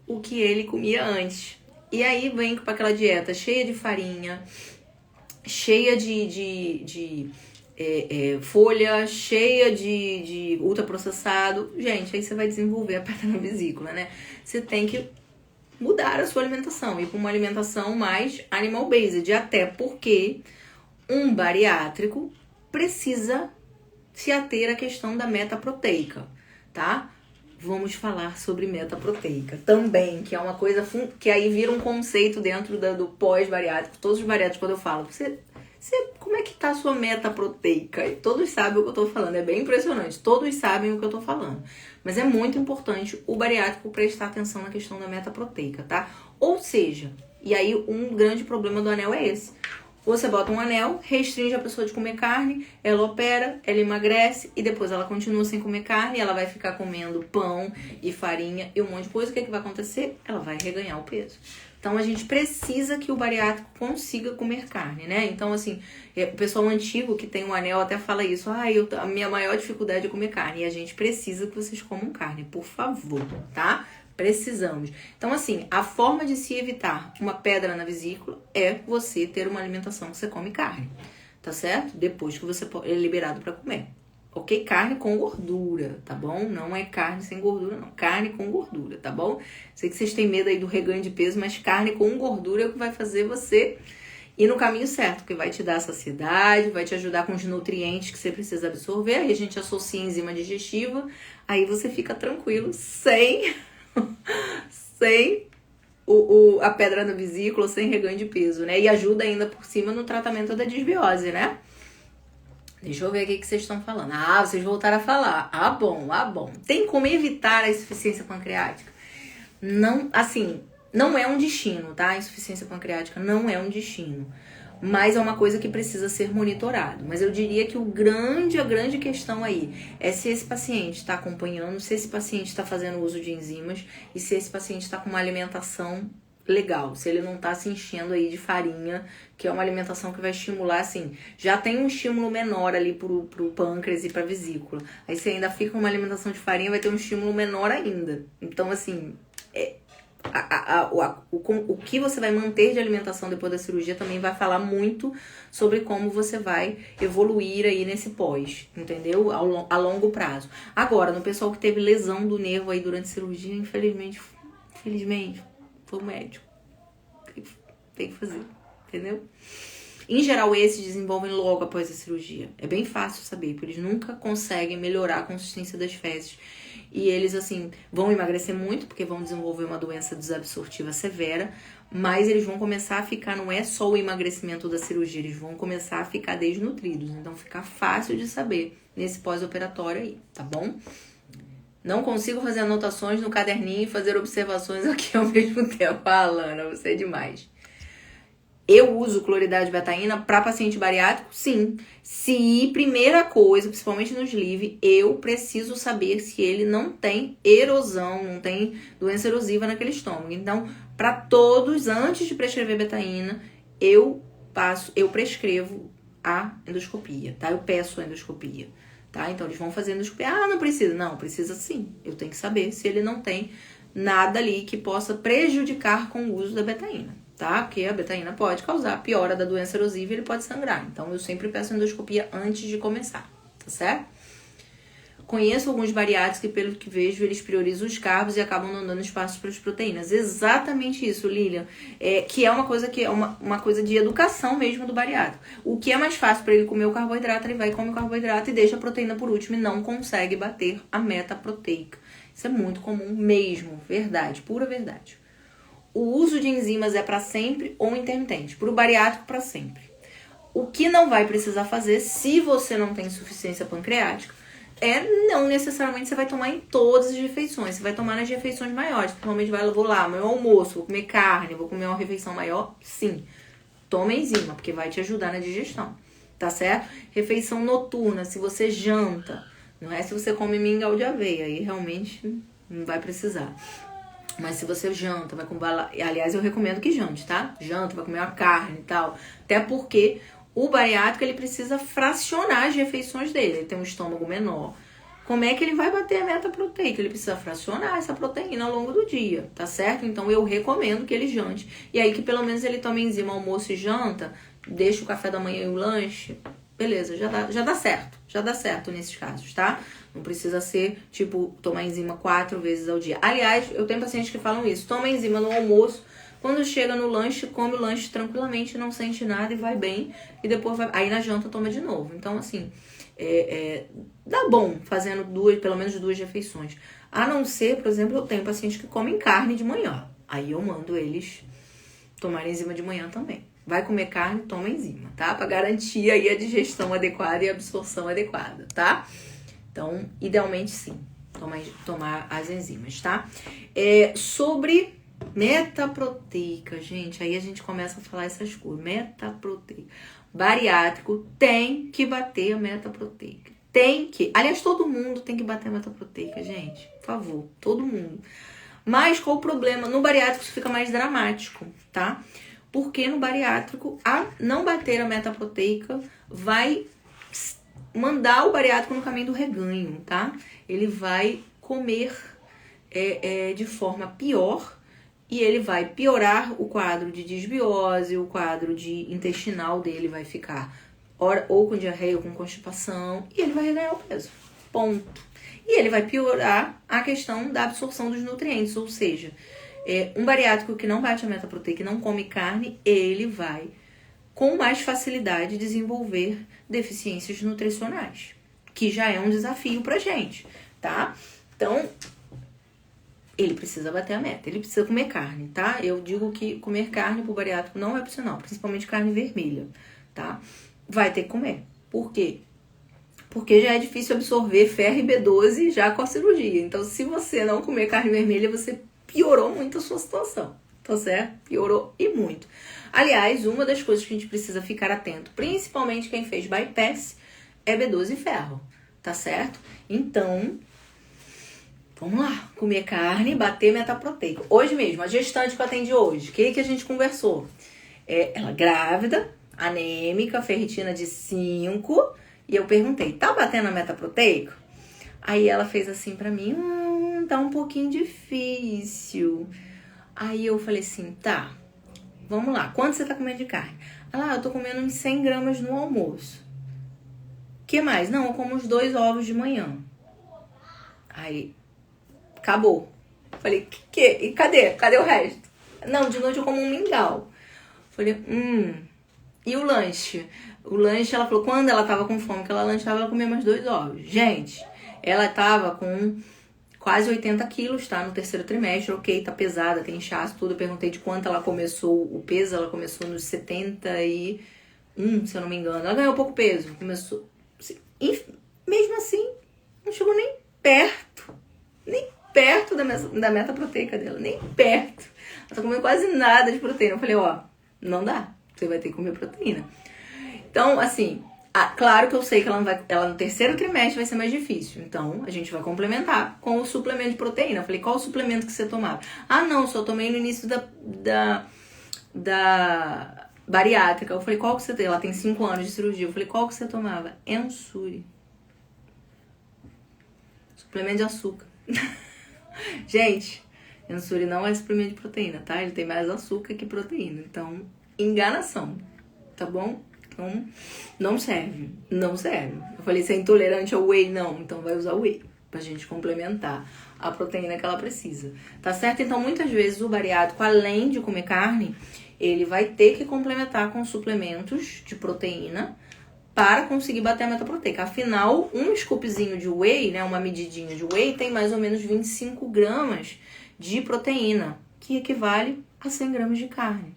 o que ele comia antes. E aí vem para aquela dieta cheia de farinha, cheia de folha, cheia de ultraprocessado. Gente, aí você vai desenvolver a pedra na vesícula, né? Você tem que mudar a sua alimentação, ir para uma alimentação mais animal-based, até porque um bariátrico precisa se ater à questão da meta proteica, tá? Vamos falar sobre meta proteica também, que é uma coisa que aí vira um conceito dentro do pós-bariátrico. Todos os bariátricos, quando eu falo, como é que tá a sua meta proteica? E todos sabem o que eu tô falando, é bem impressionante. Todos sabem o que eu tô falando. Mas é muito importante o bariátrico prestar atenção na questão da meta proteica, tá? Ou seja, e aí um grande problema do anel é esse. Você bota um anel, restringe a pessoa de comer carne, ela opera, ela emagrece e depois ela continua sem comer carne, ela vai ficar comendo pão e farinha e um monte de coisa. O que vai acontecer? Ela vai reganhar o peso. Então, a gente precisa que o bariátrico consiga comer carne, né? Então, assim, o pessoal antigo que tem um anel até fala isso. A minha maior dificuldade é comer carne. E a gente precisa que vocês comam carne, por favor, tá? Precisamos. Então, assim, a forma de se evitar uma pedra na vesícula é você ter uma alimentação que você come carne, tá certo? Depois que você é liberado para comer. Ok? Carne com gordura, tá bom? Não é carne sem gordura, não. Carne com gordura, tá bom? Sei que vocês têm medo aí do reganho de peso, mas carne com gordura é o que vai fazer você ir no caminho certo, porque vai te dar saciedade, vai te ajudar com os nutrientes que você precisa absorver. Aí a gente associa a enzima digestiva, aí você fica tranquilo, sem a pedra na vesícula, sem reganho de peso, né? E ajuda ainda por cima no tratamento da disbiose, né? Deixa eu ver o que vocês estão falando. Vocês voltaram a falar. Bom. Tem como evitar a insuficiência pancreática? Não, assim, não é um destino, tá? A insuficiência pancreática não é um destino. Mas é uma coisa que precisa ser monitorado. Mas eu diria que a grande questão aí é se esse paciente está acompanhando, se esse paciente está fazendo uso de enzimas e se esse paciente está com uma alimentação legal, se ele não tá se enchendo aí de farinha, que é uma alimentação que vai estimular, assim, já tem um estímulo menor ali pro pâncreas e pra vesícula. Aí você ainda fica com uma alimentação de farinha, vai ter um estímulo menor ainda. Então, assim, o que você vai manter de alimentação depois da cirurgia também vai falar muito sobre como você vai evoluir aí nesse pós, entendeu? A longo prazo. Agora, no pessoal que teve lesão do nervo aí durante a cirurgia, infelizmente, foi o médico. Tem que fazer, entendeu? Em geral, esses desenvolvem logo após a cirurgia. É bem fácil saber, porque eles nunca conseguem melhorar a consistência das fezes. E eles, assim, vão emagrecer muito, porque vão desenvolver uma doença desabsortiva severa, mas eles vão começar a ficar, não é só o emagrecimento da cirurgia, eles vão começar a ficar desnutridos. Então, fica fácil de saber nesse pós-operatório aí, tá bom? Não consigo fazer anotações no caderninho e fazer observações aqui ao mesmo tempo. Alana, você é demais. Eu uso cloridade de betaína para paciente bariátrico? Sim. Se, primeira coisa, principalmente no sleeve, eu preciso saber se ele não tem erosão, não tem doença erosiva naquele estômago. Então, para todos, antes de prescrever betaína, eu prescrevo a endoscopia, tá? Eu peço a endoscopia. Tá? Então, eles vão fazer endoscopia. Não precisa. Não, precisa sim. Eu tenho que saber se ele não tem nada ali que possa prejudicar com o uso da betaína, tá? Porque a betaína pode causar piora da doença erosiva e ele pode sangrar. Então, eu sempre peço endoscopia antes de começar, tá certo? Conheço alguns bariátricos que, pelo que vejo, eles priorizam os carbos e acabam não dando espaço para as proteínas. Exatamente isso, Lilian. Que é uma coisa de educação mesmo do bariátrico. O que é mais fácil para ele comer o carboidrato, ele vai comer o carboidrato e deixa a proteína por último e não consegue bater a meta proteica. Isso é muito comum mesmo, verdade, pura verdade. O uso de enzimas é para sempre ou intermitente? Para o bariátrico, para sempre. O que não vai precisar fazer se você não tem insuficiência pancreática não necessariamente você vai tomar em todas as refeições. Você vai tomar nas refeições maiores. Principalmente vou lá, meu almoço, vou comer carne, vou comer uma refeição maior. Sim, toma enzima, porque vai te ajudar na digestão. Tá certo? Refeição noturna, se você janta. Não é se você come mingau de aveia. Aí realmente não vai precisar. Mas se você janta, vai comer... Aliás, eu recomendo que jante, tá? Janta, vai comer uma carne e tal. Até porque o bariátrico, ele precisa fracionar as refeições dele. Ele tem um estômago menor. como é que ele vai bater a meta proteica? Ele precisa fracionar essa proteína ao longo do dia, tá certo? Então eu recomendo que ele jante. E aí que pelo menos ele tome enzima almoço e janta, deixa o café da manhã e o lanche. Beleza, já dá certo. Já dá certo nesses casos, tá? Não precisa ser, tipo, tomar enzima 4 vezes ao dia. Aliás, eu tenho pacientes que falam isso. Toma enzima no almoço, quando chega no lanche, come o lanche tranquilamente, não sente nada e vai bem. E depois vai... Aí na janta toma de novo. Então, assim, dá bom fazendo pelo menos duas refeições. A não ser, por exemplo, eu tenho pacientes que comem carne de manhã. Aí eu mando eles tomarem enzima de manhã também. Vai comer carne, toma enzima, tá? Pra garantir aí a digestão adequada e a absorção adequada, tá? Então, idealmente sim, tomar as enzimas, tá? Sobre meta proteica, gente, aí a gente começa a falar essas coisas. Meta proteica. Bariátrico tem que bater a meta proteica. Tem que. Aliás, todo mundo tem que bater a meta proteica, gente. Por favor, todo mundo. Mas qual o problema? No bariátrico isso fica mais dramático, tá? Porque no bariátrico, a não bater a meta proteica vai mandar o bariátrico no caminho do reganho, tá? Ele vai comer de forma pior e ele vai piorar o quadro de disbiose, o quadro intestinal dele vai ficar ou com diarreia ou com constipação e ele vai reganhar o peso. Ponto. E ele vai piorar a questão da absorção dos nutrientes, ou seja, um bariátrico que não bate a meta proteica e não come carne, ele vai com mais facilidade desenvolver deficiências nutricionais, que já é um desafio pra gente, tá? Então, ele precisa bater a meta, ele precisa comer carne, tá? Eu digo que comer carne pro bariátrico não é opcional, principalmente carne vermelha, tá? Vai ter que comer. Por quê? Porque já é difícil absorver ferro e B12 já com a cirurgia. Então, se você não comer carne vermelha, você piorou muito a sua situação, tá certo? Piorou e muito. Aliás, uma das coisas que a gente precisa ficar atento, principalmente quem fez bypass, é B12 e ferro, tá certo? Então, vamos lá, comer carne, bater meta proteica. Hoje mesmo, a gestante que eu atendi hoje, o que a gente conversou? Ela grávida, anêmica, ferritina de 5, e eu perguntei, tá batendo a meta proteica? Aí ela fez assim pra mim, tá um pouquinho difícil. Aí eu falei assim, tá, vamos lá, quanto você tá comendo de carne? Eu tô comendo uns 100 gramas no almoço. Que mais? Não, eu como uns 2 ovos de manhã. Aí, acabou. Falei, e cadê? Cadê o resto? Não, de noite eu como um mingau. Falei, e o lanche? O lanche, ela falou, quando ela tava com fome, que ela lanchava, ela comia mais 2 ovos. Gente, ela tava com quase 80 quilos, tá? No terceiro trimestre, ok, tá pesada, tem inchaço, tudo. Eu perguntei de quanto ela começou o peso, ela começou nos 71, se eu não me engano. Ela ganhou pouco peso, começou... E mesmo assim, não chegou nem perto da meta proteica dela, nem perto. Ela tá comendo quase nada de proteína. Eu falei, não dá, você vai ter que comer proteína. Então, assim... claro que eu sei que ela no terceiro trimestre vai ser mais difícil. Então, a gente vai complementar com o suplemento de proteína. Eu falei, qual o suplemento que você tomava? Não, só tomei no início da bariátrica. Eu falei, qual que você tem? Ela tem 5 anos de cirurgia. Eu falei, qual que você tomava? Ensure. Suplemento de açúcar. Gente, Ensure não é suplemento de proteína, tá? Ele tem mais açúcar que proteína. Então, enganação, tá bom? Então, não serve. Eu falei, você é intolerante ao whey? Não, então vai usar whey pra gente complementar a proteína que ela precisa, tá certo? Então, muitas vezes o bariátrico, além de comer carne, ele vai ter que complementar com suplementos de proteína para conseguir bater a meta proteica. Afinal, um scoopzinho de whey, né, uma medidinha de whey, tem mais ou menos 25 gramas de proteína, que equivale a 100 gramas de carne.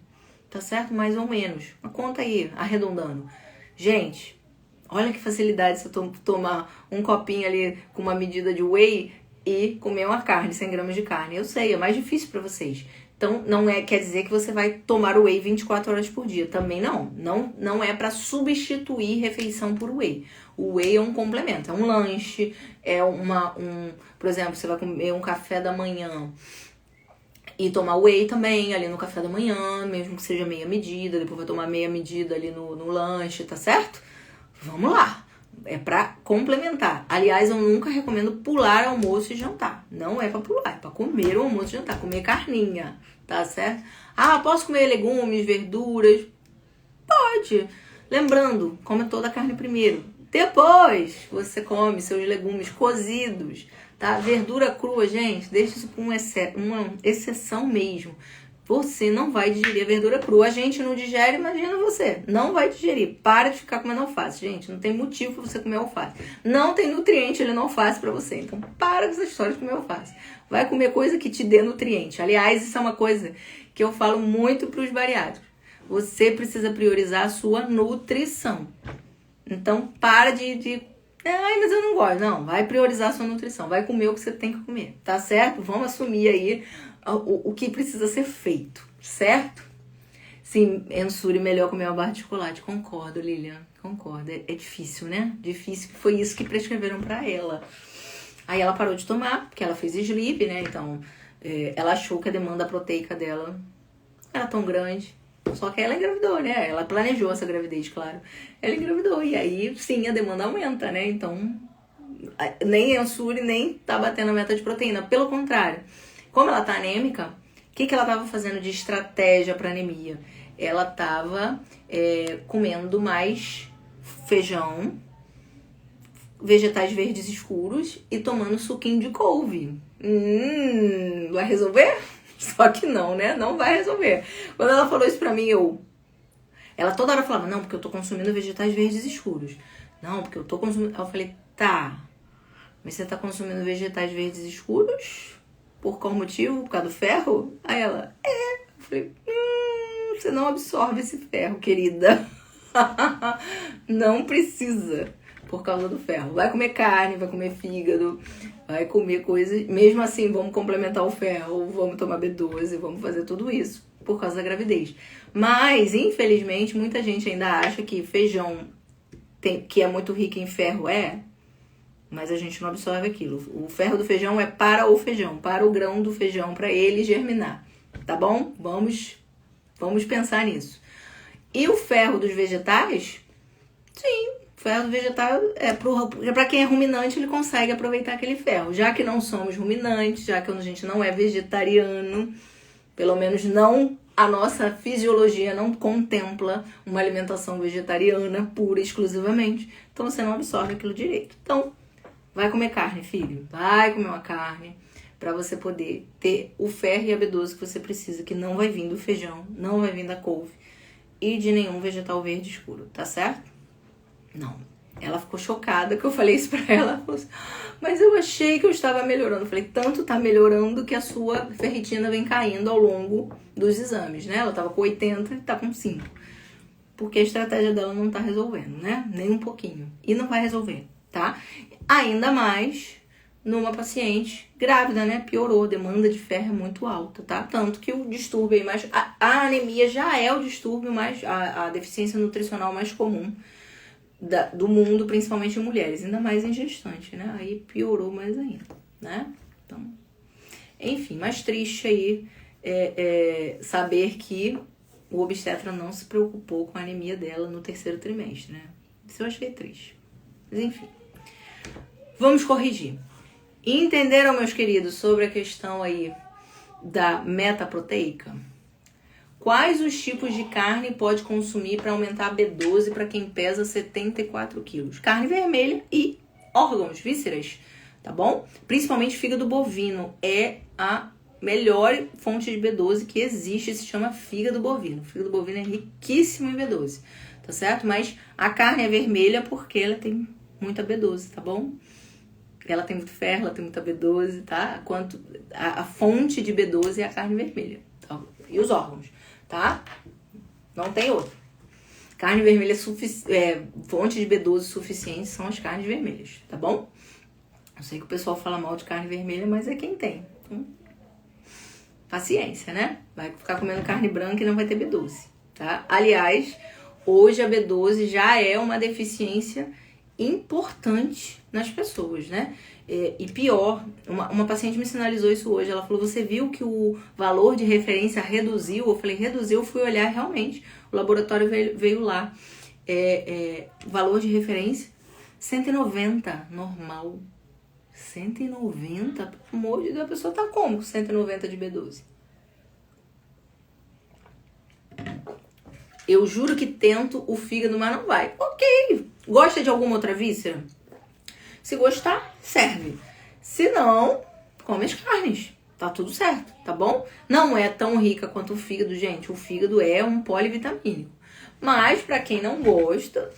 Tá certo? Mais ou menos. Uma conta aí, arredondando. Gente, olha que facilidade você tomar um copinho ali com uma medida de whey e comer uma carne, 100 gramas de carne. Eu sei, é mais difícil pra vocês. Então, quer dizer que você vai tomar o whey 24 horas por dia. Também não. Não é pra substituir refeição por whey. O whey é um complemento, é um lanche, por exemplo, você vai comer um café da manhã e tomar whey também ali no café da manhã, mesmo que seja meia medida, depois vai tomar meia medida ali no lanche, tá certo? Vamos lá, É pra complementar. Aliás, eu nunca recomendo pular almoço e jantar. Não é pra pular, é pra comer o almoço e jantar. Comer carninha, tá certo? Ah, posso comer legumes, verduras? Pode. Lembrando, come toda a carne primeiro. Depois você come seus legumes cozidos, tá? Verdura crua, gente, deixa isso pra uma exceção mesmo. Você não vai digerir a verdura crua. A gente não digere, imagina você. Não vai digerir. Para de ficar comendo alface, gente. Não tem motivo pra você comer alface. Não tem nutriente ali no alface pra você. Então, para com essa história de comer alface. Vai comer coisa que te dê nutriente. Aliás, isso é uma coisa que eu falo muito pros bariátricos. Você precisa priorizar a sua nutrição. Então, para de... Ai, mas eu não gosto. Não, vai priorizar a sua nutrição. Vai comer o que você tem que comer. Tá certo? Vamos assumir aí o que precisa ser feito, certo? Sim, Ensure melhor comer uma barra de chocolate. Concordo, Lilian. Concordo. É difícil, né? Difícil, que foi isso que prescreveram pra ela. Aí ela parou de tomar, porque ela fez sleep, né? Então, ela achou que a demanda proteica dela era tão grande. Só que ela engravidou, né? Ela planejou essa gravidez, claro. Ela engravidou. E aí, sim, a demanda aumenta, né? Então, nem Ensure, nem tá batendo a meta de proteína. Pelo contrário. Como ela tá anêmica, o que ela tava fazendo de estratégia para anemia? Ela tava comendo mais feijão, vegetais verdes escuros e tomando suquinho de couve. Vai resolver? Só que não, né? Não vai resolver. Quando ela falou isso pra mim, ela toda hora falava, não, porque eu tô consumindo vegetais verdes escuros. Não, porque eu tô consumindo... Aí eu falei, tá, mas você tá consumindo vegetais verdes escuros? Por qual motivo? Por causa do ferro? Aí ela, Eu falei, você não absorve esse ferro, querida. Não precisa, por causa do ferro. Vai comer carne, vai comer fígado, vai comer coisas... Mesmo assim, vamos complementar o ferro, vamos tomar B12, vamos fazer tudo isso por causa da gravidez. Mas, infelizmente, muita gente ainda acha que feijão, que é muito rico em ferro, mas a gente não absorve aquilo. O ferro do feijão é para o feijão, para o grão do feijão, para ele germinar, tá bom? Vamos pensar nisso. E o ferro dos vegetais? Sim, o ferro do vegetal para quem é ruminante, ele consegue aproveitar aquele ferro. Já que não somos ruminantes, já que a gente não é vegetariano, pelo menos não, a nossa fisiologia não contempla uma alimentação vegetariana pura, exclusivamente. Então você não absorve aquilo direito. Então, vai comer carne, filho. Vai comer uma carne para você poder ter o ferro e a B12 que você precisa, que não vai vir do feijão, não vai vir da couve e de nenhum vegetal verde escuro, tá certo? Não. Ela ficou chocada que eu falei isso pra ela. Ela falou assim, mas eu achei que eu estava melhorando. Eu falei, tanto tá melhorando que a sua ferritina vem caindo ao longo dos exames, né? Ela tava com 80 e tá com 5. Porque a estratégia dela não tá resolvendo, né? Nem um pouquinho. E não vai resolver, tá? Ainda mais numa paciente grávida, né? Piorou, a demanda de ferro é muito alta, tá? Tanto que o distúrbio aí mais... A anemia já é o distúrbio mais... A deficiência nutricional mais comum do mundo, principalmente em mulheres, ainda mais em gestante, né? Aí piorou mais ainda, né? Então, enfim, mais triste aí saber que o obstetra não se preocupou com a anemia dela no 3º trimestre, né? Isso eu achei triste. Mas enfim, vamos corrigir. Entenderam, meus queridos, sobre a questão aí da meta proteica? Quais os tipos de carne pode consumir para aumentar a B12 para quem pesa 74 quilos? Carne vermelha e órgãos, vísceras, tá bom? Principalmente fígado bovino é a melhor fonte de B12 que existe, se chama fígado bovino. O fígado bovino é riquíssimo em B12, tá certo? Mas a carne é vermelha porque ela tem muita B12, tá bom? Ela tem muito ferro, ela tem muita B12, tá? A fonte de B12 é a carne vermelha, tá? E os órgãos, tá? Não tem outro. Carne vermelha fonte de B12 suficiente são as carnes vermelhas, tá bom? Eu sei que o pessoal fala mal de carne vermelha, mas é quem tem. Então, paciência, né? Vai ficar comendo carne branca e não vai ter B12, tá? Aliás, hoje a B12 já é uma deficiência importante nas pessoas, né? E pior, uma paciente me sinalizou isso hoje. Ela falou, você viu que o valor de referência reduziu? Eu falei, reduziu, eu fui olhar realmente. O laboratório veio lá. O valor de referência 190, normal. 190? Pelo amor de Deus, a pessoa tá como com 190 de B12? Eu juro que tento o fígado, mas não vai. Ok. Gosta de alguma outra víscera? Se gostar, serve. Se não, come as carnes. Tá tudo certo, tá bom? Não é tão rica quanto o fígado, gente. O fígado é um polivitamínico. Mas, pra quem não gosta,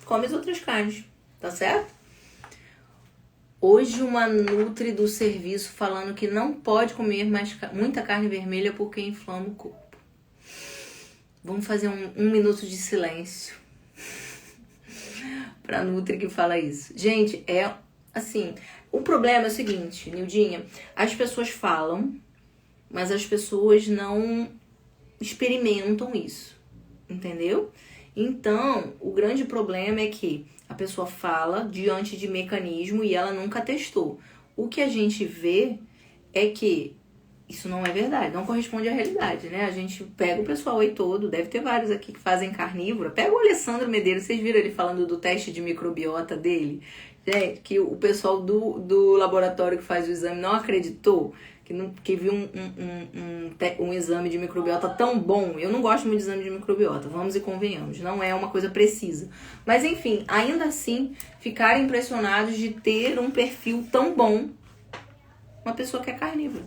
come as outras carnes, tá certo? Hoje uma nutri do serviço falando que não pode comer muita carne vermelha porque inflama o corpo. Vamos fazer um minuto de silêncio pra nutri que fala isso. Gente, é assim, o problema é o seguinte, Nildinha, as pessoas falam, mas as pessoas não experimentam isso, entendeu? Então, o grande problema é que a pessoa fala diante de mecanismo e ela nunca testou. O que a gente vê é que isso não é verdade, não corresponde à realidade, né? A gente pega o pessoal aí todo, deve ter vários aqui que fazem carnívora. Pega o Alessandro Medeiros, vocês viram ele falando do teste de microbiota dele? Gente, que o pessoal do laboratório que faz o exame não acreditou, que viu um exame de microbiota tão bom. Eu não gosto muito de exame de microbiota, vamos e convenhamos, não é uma coisa precisa. Mas enfim, ainda assim, ficaram impressionados de ter um perfil tão bom, uma pessoa que é carnívora.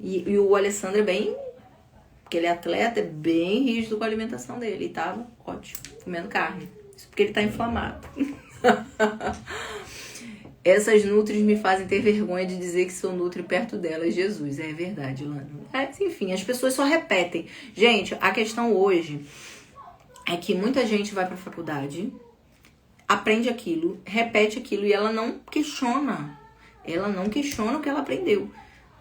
E o Alessandro é bem, porque ele é atleta, é bem rígido com a alimentação dele. E tava ótimo, comendo carne. Isso porque ele tá inflamado. Essas nutris me fazem ter vergonha de dizer que sou nutri perto delas. Jesus, é verdade, Lana. Mas, enfim, as pessoas só repetem. Gente, a questão hoje é que muita gente vai pra faculdade, aprende aquilo, repete aquilo e ela não questiona. Ela não questiona o que ela aprendeu.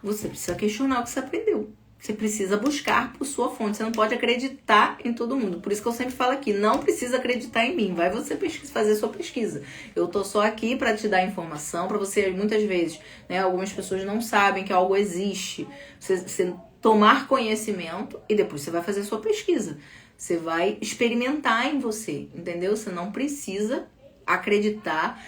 Você precisa questionar o que você aprendeu. Você precisa buscar por sua fonte. Você não pode acreditar em todo mundo. Por isso que eu sempre falo aqui, não precisa acreditar em mim. Vai você fazer sua pesquisa. Eu tô só aqui para te dar informação, para você, muitas vezes, né, algumas pessoas não sabem que algo existe. Você tomar conhecimento e depois você vai fazer sua pesquisa. Você vai experimentar em você, entendeu? Você não precisa acreditar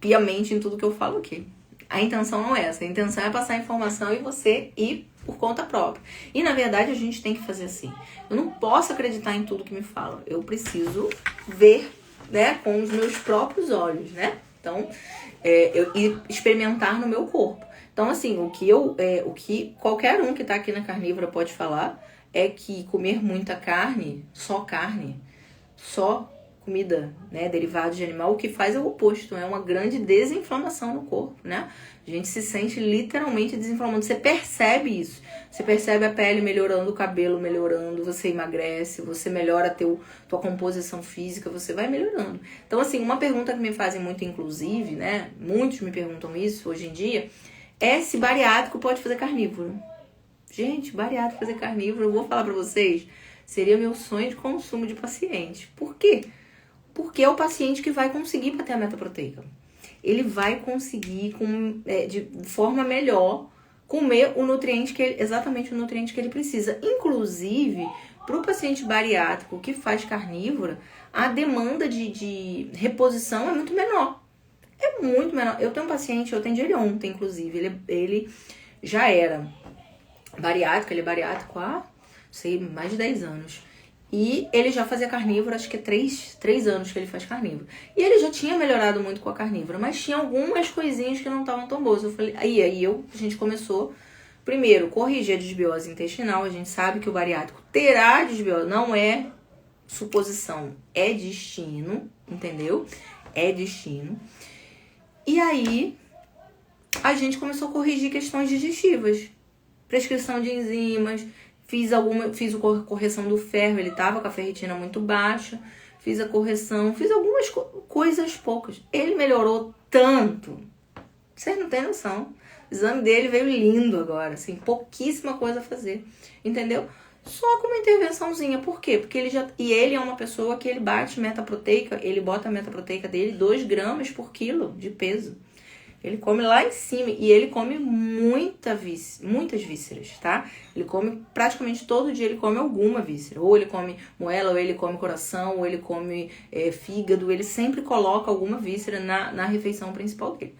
piamente em tudo que eu falo aqui. A intenção não é essa. A intenção é passar informação e você ir por conta própria. E, na verdade, a gente tem que fazer assim. Eu não posso acreditar em tudo que me falam. Eu preciso ver, né, com os meus próprios olhos, né? Então, e experimentar no meu corpo. Então, assim, o que qualquer um que tá aqui na carnívora pode falar é que comer muita carne, só comida, né, derivado de animal, o que faz é o oposto, é uma grande desinflamação no corpo, né? A gente se sente literalmente desinflamando. Você percebe isso. Você percebe a pele melhorando, o cabelo melhorando, você emagrece, você melhora tua composição física, você vai melhorando. Então, assim, uma pergunta que me fazem muito, inclusive, né? Muitos me perguntam isso hoje em dia, é se bariátrico pode fazer carnívoro. Gente, bariátrico fazer carnívoro, eu vou falar pra vocês, seria meu sonho de consumo de paciente. Por quê? Porque é o paciente que vai conseguir bater a meta proteica. Ele vai conseguir, de forma melhor, comer o nutriente exatamente o nutriente que ele precisa. Inclusive, para o paciente bariátrico que faz carnívora, a demanda de reposição é muito menor. É muito menor. Eu tenho um paciente, eu atendi ele ontem, inclusive. Ele já era bariátrico, ele é bariátrico há, mais de 10 anos. E ele já fazia carnívora, acho que é 3 anos que ele faz carnívora. E ele já tinha melhorado muito com a carnívora, mas tinha algumas coisinhas que não estavam tão boas. Eu falei, a gente começou, primeiro, corrigir a desbiose intestinal. A gente sabe que o bariátrico terá desbiose, não é suposição, é destino, entendeu? É destino. E aí, a gente começou a corrigir questões digestivas. Prescrição de enzimas, fiz a correção do ferro, ele tava com a ferritina muito baixa, fiz a correção, fiz algumas coisas poucas. Ele melhorou tanto, vocês não têm noção. O exame dele veio lindo agora, assim, pouquíssima coisa a fazer, entendeu? Só com uma intervençãozinha. Por quê? Porque ele é uma pessoa que ele bate meta proteica, ele bota a meta proteica dele 2 gramas por quilo de peso. Ele come lá em cima e ele come muitas vísceras, tá? Ele come praticamente todo dia, ele come alguma víscera. Ou ele come moela, ou ele come coração, ou ele come fígado. Ele sempre coloca alguma víscera na refeição principal dele.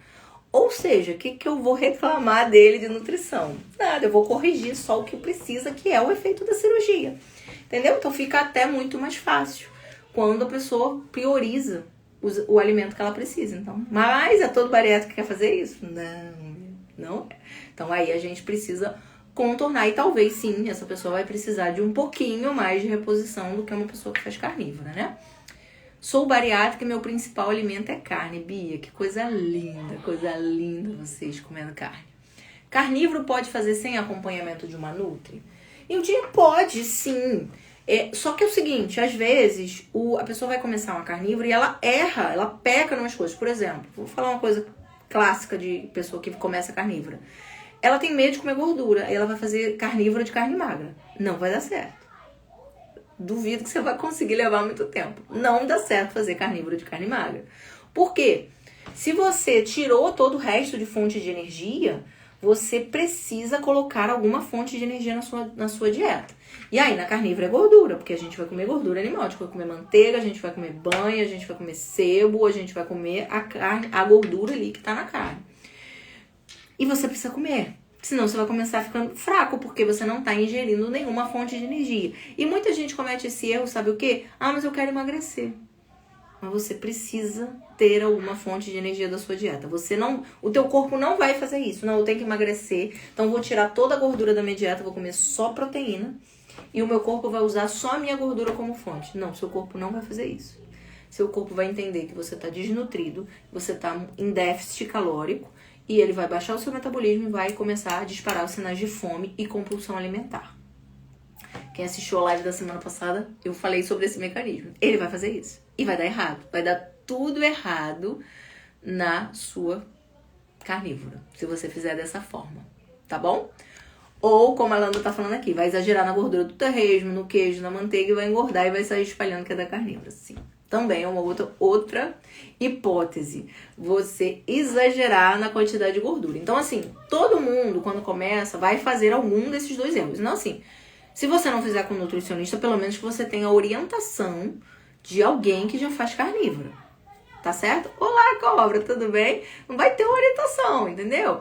Ou seja, o que eu vou reclamar dele de nutrição? Nada, eu vou corrigir só o que precisa, que é o efeito da cirurgia. Entendeu? Então fica até muito mais fácil quando a pessoa prioriza o alimento que ela precisa. Então, mas é todo bariátrico que quer fazer isso? Não é. Então aí a gente precisa contornar e talvez sim, essa pessoa vai precisar de um pouquinho mais de reposição do que uma pessoa que faz carnívora, né? Sou bariátrica e meu principal alimento é carne. Bia, que coisa linda vocês comendo carne. Carnívoro pode fazer sem acompanhamento de uma nutri? E o dia pode, sim. Só que é o seguinte, às vezes a pessoa vai começar uma carnívora e ela erra, ela peca em umas coisas. Por exemplo, vou falar uma coisa clássica de pessoa que começa carnívora. Ela tem medo de comer gordura, aí ela vai fazer carnívora de carne magra. Não vai dar certo. Duvido que você vai conseguir levar muito tempo. Não dá certo fazer carnívoro de carne magra. Por quê? Se você tirou todo o resto de fonte de energia, você precisa colocar alguma fonte de energia na sua dieta. E aí, na carnívora é gordura, porque a gente vai comer gordura animal, a gente vai comer manteiga, a gente vai comer banha, a gente vai comer sebo, a gente vai comer a gordura ali que tá na carne. E você precisa comer. Senão você vai começar ficando fraco, porque você não está ingerindo nenhuma fonte de energia. E muita gente comete esse erro, sabe o quê? Mas eu quero emagrecer. Mas você precisa ter alguma fonte de energia da sua dieta. O teu corpo não vai fazer isso. Não, eu tenho que emagrecer, então vou tirar toda a gordura da minha dieta, vou comer só proteína. E o meu corpo vai usar só a minha gordura como fonte. Não, seu corpo não vai fazer isso. Seu corpo vai entender que você está desnutrido, você está em déficit calórico, e ele vai baixar o seu metabolismo e vai começar a disparar os sinais de fome e compulsão alimentar. Quem assistiu a live da semana passada, eu falei sobre esse mecanismo. Ele vai fazer isso. E vai dar errado. Vai dar tudo errado na sua carnívora, se você fizer dessa forma. Tá bom? Ou, como a Landa tá falando aqui, vai exagerar na gordura do torresmo, no queijo, na manteiga e vai engordar e vai sair espalhando que é da carnívora. Sim. Também é uma outra hipótese, você exagerar na quantidade de gordura. Então, assim, todo mundo, quando começa, vai fazer algum desses dois erros. Não, assim, se você não fizer com um nutricionista, pelo menos que você tenha a orientação de alguém que já faz carnívora. Tá certo? Olá, cobra, tudo bem? Não vai ter uma orientação, entendeu?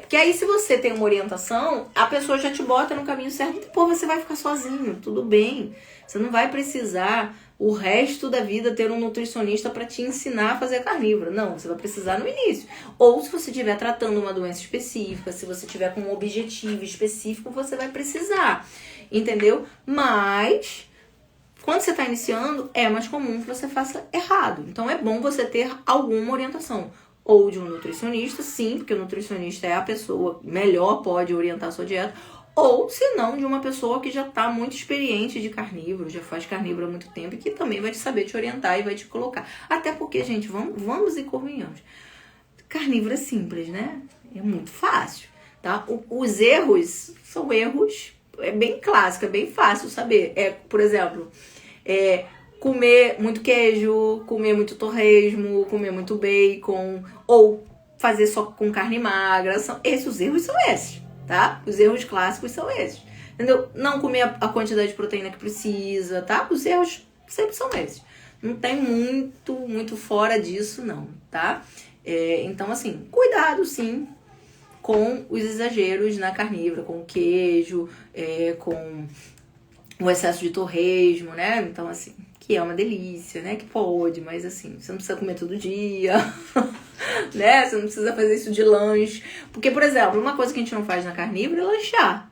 Porque aí, se você tem uma orientação, a pessoa já te bota no caminho certo. Depois você vai ficar sozinho, tudo bem. Você não vai precisar o resto da vida ter um nutricionista para te ensinar a fazer carnívora. Não, você vai precisar no início. Ou se você estiver tratando uma doença específica, se você tiver com um objetivo específico, você vai precisar, entendeu? Mas quando você está iniciando, é mais comum que você faça errado. Então é bom você ter alguma orientação. Ou de um nutricionista, sim, porque o nutricionista é a pessoa melhor, pode orientar a sua dieta. Ou, se não, de uma pessoa que já está muito experiente de carnívoro, já faz carnívoro há muito tempo e que também vai te saber te orientar e vai te colocar. Até porque, gente, vamos e convenhamos. Carnívoro é simples, né? É muito fácil, tá? Os erros são erros, é bem clássico, é bem fácil saber. Por exemplo, comer muito queijo, comer muito torresmo, comer muito bacon, ou fazer só com carne magra. Os erros são esses. Tá? Os erros clássicos são esses, entendeu? Não comer a quantidade de proteína que precisa, tá? Os erros sempre são esses. Não tem muito fora disso, não, tá? Então, assim, cuidado, sim, com os exageros na carnívora, com o queijo, com o excesso de torresmo, né? Então, assim, que é uma delícia, né? Que pode, mas assim, você não precisa comer todo dia, né? Você não precisa fazer isso de lanche. Porque, por exemplo, uma coisa que a gente não faz na carnívora é lanchar,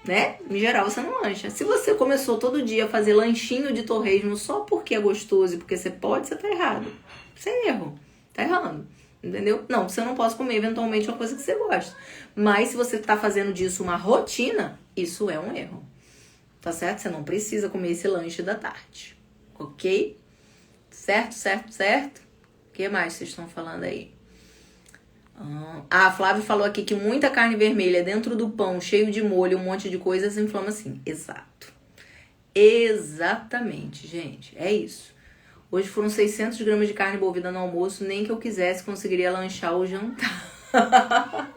né? Em geral, você não lancha. Se você começou todo dia a fazer lanchinho de torresmo só porque é gostoso e porque você pode, você tá errado. Isso é erro. Tá errando. Entendeu? Não, você não pode comer eventualmente uma coisa que você gosta. Mas se você tá fazendo disso uma rotina, isso é um erro. Tá certo? Você não precisa comer esse lanche da tarde. Ok? Certo? O que mais vocês estão falando aí? A Flávia falou aqui que muita carne vermelha dentro do pão, cheio de molho, um monte de coisas, inflama sim. Exato. Exatamente, gente. É isso. Hoje foram 600 gramas de carne bovina no almoço, nem que eu quisesse conseguiria lanchar ou jantar.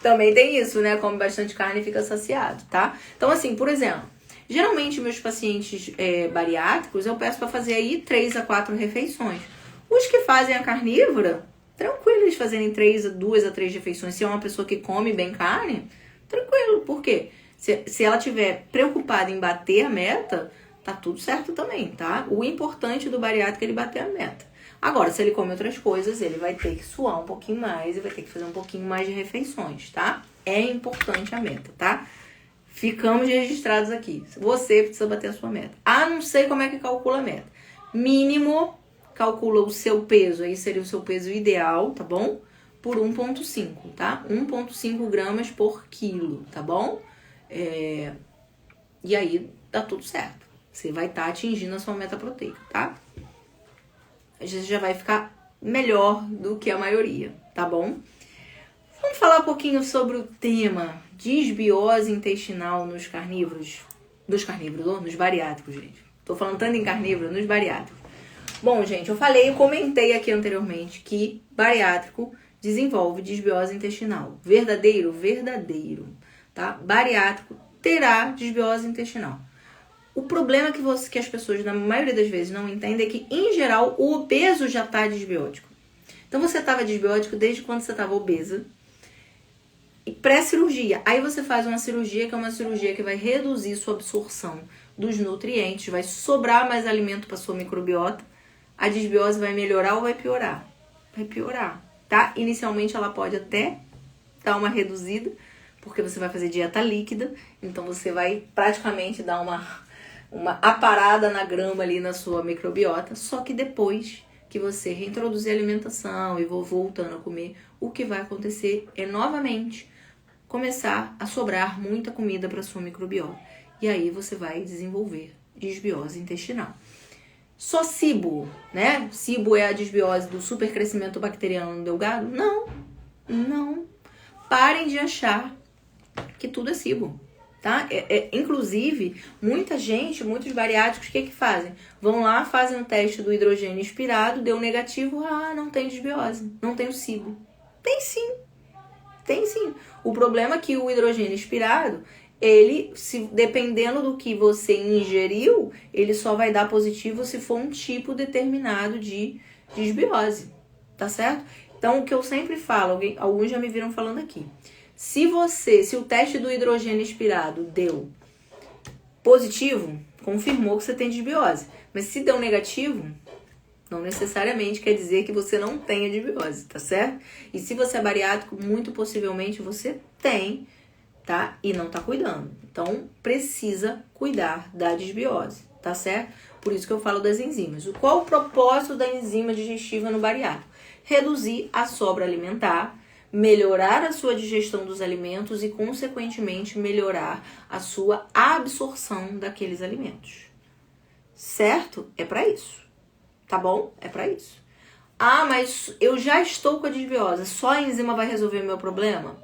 Também tem isso, né? Come bastante carne e fica saciado, tá? Então, assim, por exemplo, geralmente meus pacientes bariátricos, eu peço para fazer aí 3 a 4 refeições. Os que fazem a carnívora, tranquilo eles fazerem 2 a 3 refeições. Se é uma pessoa que come bem carne, tranquilo. Por quê? Se ela estiver preocupada em bater a meta, tá tudo certo também, tá? O importante do bariátrico é ele bater a meta. Agora, se ele come outras coisas, ele vai ter que suar um pouquinho mais e vai ter que fazer um pouquinho mais de refeições, tá? É importante a meta, tá? Ficamos registrados aqui. Você precisa bater a sua meta. Ah, não sei como é que calcula a meta. Mínimo, calcula o seu peso. Aí seria o seu peso ideal, tá bom? Por 1,5, tá? 1,5 gramas por quilo, tá bom? E aí, dá tudo certo. Você vai estar atingindo a sua meta proteica, tá? Você já vai ficar melhor do que a maioria, tá bom? Vamos falar um pouquinho sobre o tema disbiose intestinal nos carnívoros. Nos bariátricos, gente. Tô falando tanto em carnívoro, nos bariátricos. Bom, gente, eu comentei aqui anteriormente que bariátrico desenvolve disbiose intestinal. Verdadeiro? Verdadeiro, tá? Bariátrico terá disbiose intestinal. O problema que as pessoas, na maioria das vezes, não entendem é que, em geral, o obeso já está disbiótico. Então, você estava disbiótico desde quando você estava obesa. E pré-cirurgia. Aí você faz uma cirurgia, que é uma cirurgia que vai reduzir sua absorção dos nutrientes, vai sobrar mais alimento para sua microbiota. A disbiose vai melhorar ou vai piorar? Vai piorar, tá? Inicialmente, ela pode até dar uma reduzida, porque você vai fazer dieta líquida. Então, você vai praticamente dar uma aparada na grama ali na sua microbiota, só que depois que você reintroduzir a alimentação e vou voltando a comer, o que vai acontecer é novamente começar a sobrar muita comida para sua microbiota. E aí você vai desenvolver disbiose intestinal. Só SIBO, né? SIBO é a disbiose do supercrescimento bacteriano no delgado? Não. Parem de achar que tudo é SIBO. Tá? Inclusive, muitos bariátricos, o que fazem? Vão lá, fazem um teste do hidrogênio expirado, deu negativo, não tem disbiose, não tem o SIBO. Tem sim. O problema é que o hidrogênio expirado, dependendo do que você ingeriu, ele só vai dar positivo se for um tipo determinado de disbiose, tá certo? Então, o que eu sempre falo, alguns já me viram falando aqui, se o teste do hidrogênio expirado deu positivo, confirmou que você tem disbiose. Mas se deu negativo, não necessariamente quer dizer que você não tenha disbiose, tá certo? E se você é bariátrico, muito possivelmente você tem, tá? E não tá cuidando. Então, precisa cuidar da disbiose, tá certo? Por isso que eu falo das enzimas. Qual o propósito da enzima digestiva no bariátrico? Reduzir a sobra alimentar, melhorar a sua digestão dos alimentos e, consequentemente, melhorar a sua absorção daqueles alimentos. Certo? É para isso. Tá bom? É para isso. Mas eu já estou com a disbiose. Só a enzima vai resolver o meu problema?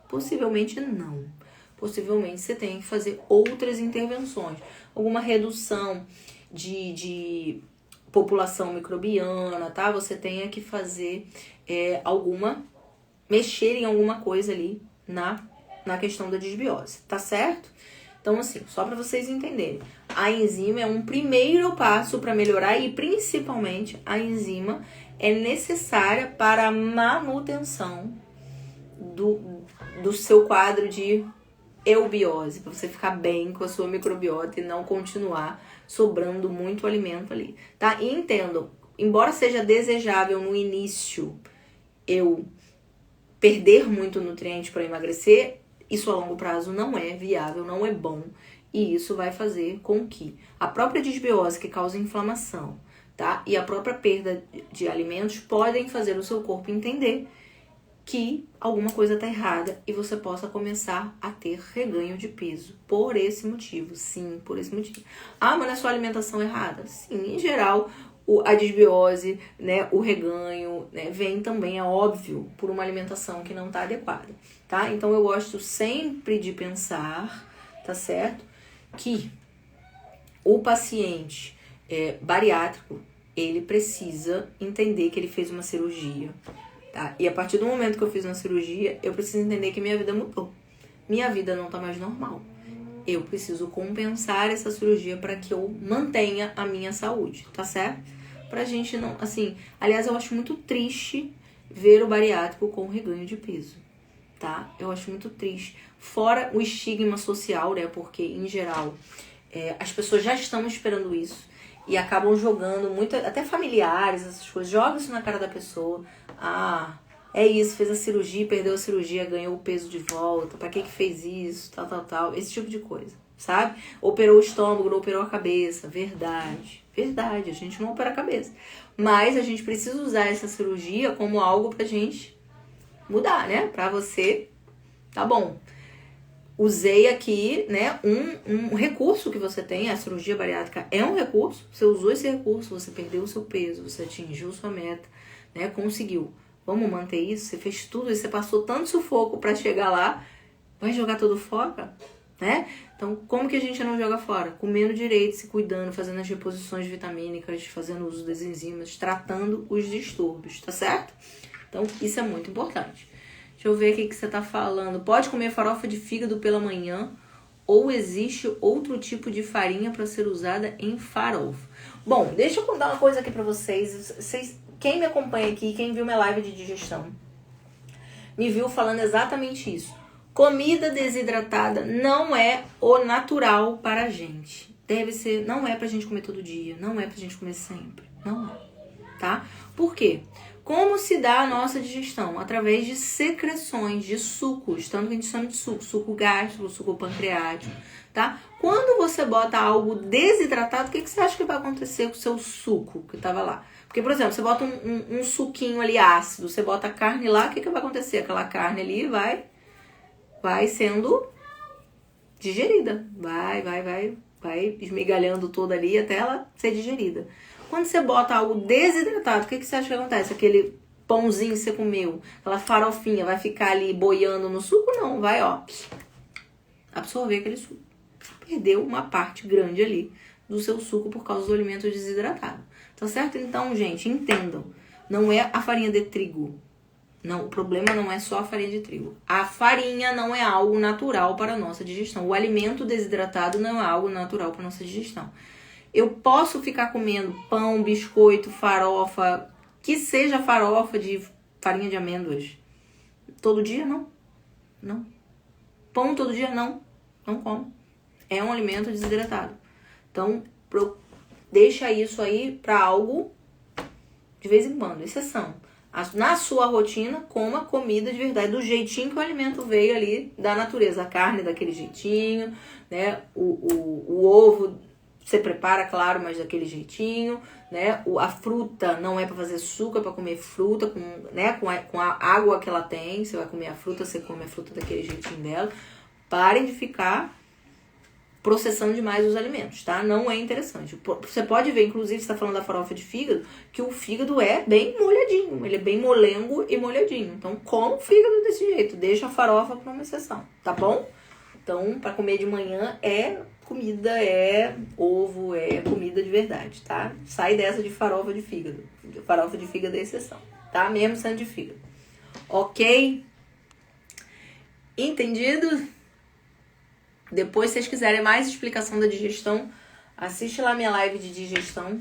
Possivelmente não. Possivelmente você tem que fazer outras intervenções. Alguma redução de população microbiana, tá? Você tenha que fazer mexer em alguma coisa ali na questão da disbiose, tá certo? Então, assim, só para vocês entenderem, a enzima é um primeiro passo para melhorar e, principalmente, a enzima é necessária para a manutenção do seu quadro de eubiose, para você ficar bem com a sua microbiota e não continuar sobrando muito alimento ali, tá? E entendam, embora seja desejável no início eu perder muito nutriente para emagrecer, isso a longo prazo não é viável, não é bom. E isso vai fazer com que a própria disbiose, que causa inflamação, tá? E a própria perda de alimentos podem fazer o seu corpo entender que alguma coisa está errada e você possa começar a ter reganho de peso. Por esse motivo, sim, por esse motivo. Mas não é só alimentação errada? Sim, em geral, a disbiose, né, o reganho, né, vem também, é óbvio, por uma alimentação que não está adequada, tá? Então, eu gosto sempre de pensar, tá certo? Que o paciente bariátrico, ele precisa entender que ele fez uma cirurgia, tá? E a partir do momento que eu fiz uma cirurgia, eu preciso entender que minha vida mudou. Minha vida não tá mais normal. Eu preciso compensar essa cirurgia para que eu mantenha a minha saúde, tá certo? Pra gente não, assim, aliás, eu acho muito triste ver o bariátrico com reganho de peso, tá? Eu acho muito triste. Fora o estigma social, né? Porque, em geral, as pessoas já estão esperando isso e acabam jogando muito, até familiares, essas coisas, jogam isso na cara da pessoa. Ah, é isso, fez a cirurgia, perdeu a cirurgia, ganhou o peso de volta, pra que fez isso, tal, esse tipo de coisa, sabe? Operou o estômago, não operou a cabeça, verdade, a gente não opera a cabeça. Mas a gente precisa usar essa cirurgia como algo pra gente mudar, né? Pra você, tá bom. Usei aqui, né, um recurso que você tem, a cirurgia bariátrica é um recurso, você usou esse recurso, você perdeu o seu peso, você atingiu sua meta, né, conseguiu. Vamos manter isso? Você fez tudo isso, você passou tanto sufoco pra chegar lá, vai jogar tudo fora, né? Então, como que a gente não joga fora? Comendo direito, se cuidando, fazendo as reposições vitamínicas, fazendo uso das enzimas, tratando os distúrbios, tá certo? Então, isso é muito importante. Deixa eu ver o que você tá falando. Pode comer farofa de fígado pela manhã ou existe outro tipo de farinha para ser usada em farofa? Bom, deixa eu contar uma coisa aqui para vocês. Quem me acompanha aqui, quem viu minha live de digestão, me viu falando exatamente isso. Comida desidratada não é o natural para a gente. Deve ser, não é pra gente comer todo dia, não é pra gente comer sempre. Não é, tá? Por quê? Como se dá a nossa digestão? Através de secreções de sucos, tanto que a gente chama de suco gástrico, suco pancreático, tá? Quando você bota algo desidratado, o que você acha que vai acontecer com o seu suco que tava lá? Porque, por exemplo, você bota um suquinho ali ácido, você bota a carne lá, o que vai acontecer? Aquela carne ali vai sendo digerida, vai esmigalhando toda ali até ela ser digerida. Quando você bota algo desidratado, o que você acha que acontece? Aquele pãozinho que você comeu, aquela farofinha, vai ficar ali boiando no suco? Não, vai, ó, absorver aquele suco. Perdeu uma parte grande ali do seu suco por causa do alimento desidratado. Tá certo? Então, gente, entendam. Não é a farinha de trigo. Não, o problema não é só a farinha de trigo. A farinha não é algo natural para a nossa digestão. O alimento desidratado não é algo natural para a nossa digestão. Eu posso ficar comendo pão, biscoito, farofa, que seja farofa de farinha de amêndoas. Todo dia? Não. Não. Pão todo dia? Não. Não como. É um alimento desidratado. Então, deixa isso aí para algo de vez em quando, exceção. Na sua rotina, coma comida de verdade, do jeitinho que o alimento veio ali da natureza. A carne daquele jeitinho, né? O ovo você prepara, claro, mas daquele jeitinho, né? A fruta não é para fazer suco, é para comer fruta com a água que ela tem. Você vai comer a fruta, você come a fruta daquele jeitinho dela. Parem de ficar processando demais os alimentos, tá? Não é interessante. Você pode ver, inclusive, você tá falando da farofa de fígado, que o fígado é bem molhadinho. Ele é bem molengo e molhadinho. Então, coma o fígado desse jeito. Deixa a farofa para uma exceção, tá bom? Então, para comer de manhã é comida, é ovo, é comida de verdade, tá? Sai dessa de farofa de fígado. Farofa de fígado é exceção, tá? Mesmo sendo de fígado. Ok? Entendido? Depois, se vocês quiserem mais explicação da digestão, assiste lá minha live de digestão,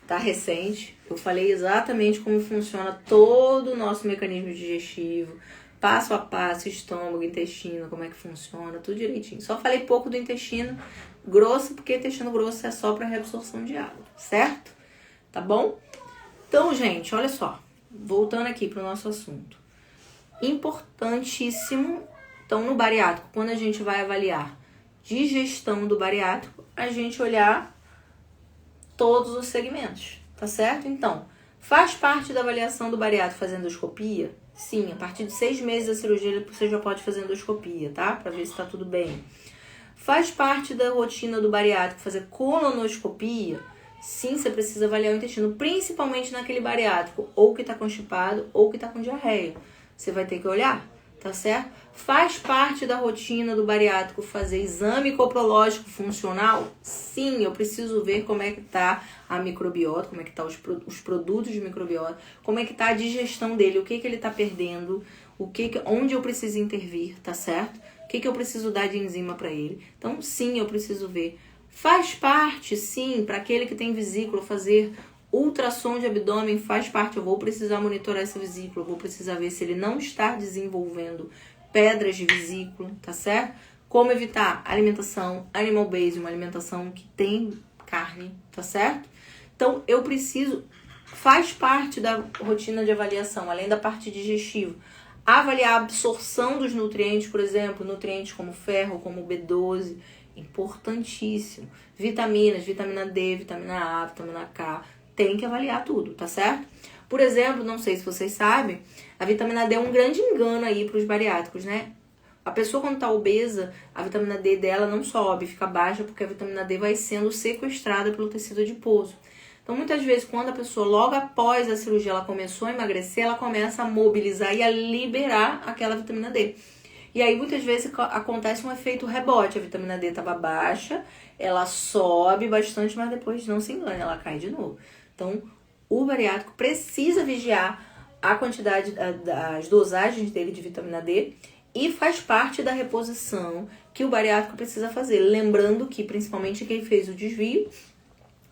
tá recente. Eu falei exatamente como funciona todo o nosso mecanismo digestivo, passo a passo, estômago, intestino, como é que funciona, tudo direitinho. Só falei pouco do intestino grosso, porque intestino grosso é só para reabsorção de água, certo? Tá bom? Então, gente, olha só, voltando aqui pro nosso assunto. Importantíssimo. Então, no bariátrico, quando a gente vai avaliar digestão do bariátrico, a gente olhar todos os segmentos, tá certo? Então, faz parte da avaliação do bariátrico fazer endoscopia? Sim, a partir de 6 meses da cirurgia você já pode fazer endoscopia, tá? Pra ver se tá tudo bem. Faz parte da rotina do bariátrico fazer colonoscopia? Sim, você precisa avaliar o intestino, principalmente naquele bariátrico, ou que tá constipado, ou que tá com diarreia. Você vai ter que olhar, tá certo? Faz parte da rotina do bariátrico fazer exame coprológico funcional? Sim, eu preciso ver como é que tá a microbiota, como é que tá os produtos de microbiota, como é que tá a digestão dele, o que ele tá perdendo, onde eu preciso intervir, tá certo? O que eu preciso dar de enzima para ele. Então, sim, eu preciso ver. Faz parte, sim, para aquele que tem vesícula, fazer ultrassom de abdômen faz parte. Eu vou precisar monitorar essa vesícula, eu vou precisar ver se ele não está desenvolvendo pedras de vesícula, tá certo? Como evitar alimentação animal-based, uma alimentação que tem carne, tá certo? Então, eu preciso, faz parte da rotina de avaliação, além da parte digestiva, avaliar a absorção dos nutrientes, por exemplo, nutrientes como ferro, como B12, importantíssimo. Vitaminas, vitamina D, vitamina A, vitamina K, tem que avaliar tudo, tá certo? Por exemplo, não sei se vocês sabem, a vitamina D é um grande engano aí para os bariátricos, né? A pessoa quando tá obesa, a vitamina D dela não sobe, fica baixa, porque a vitamina D vai sendo sequestrada pelo tecido adiposo. Então, muitas vezes, quando a pessoa, logo após a cirurgia, ela começou a emagrecer, ela começa a mobilizar e a liberar aquela vitamina D. E aí, muitas vezes, acontece um efeito rebote. A vitamina D estava baixa, ela sobe bastante, mas depois, não se engane, ela cai de novo. Então, o bariátrico precisa vigiar a quantidade, das dosagens dele de vitamina D e faz parte da reposição que o bariátrico precisa fazer. Lembrando que, principalmente quem fez o desvio,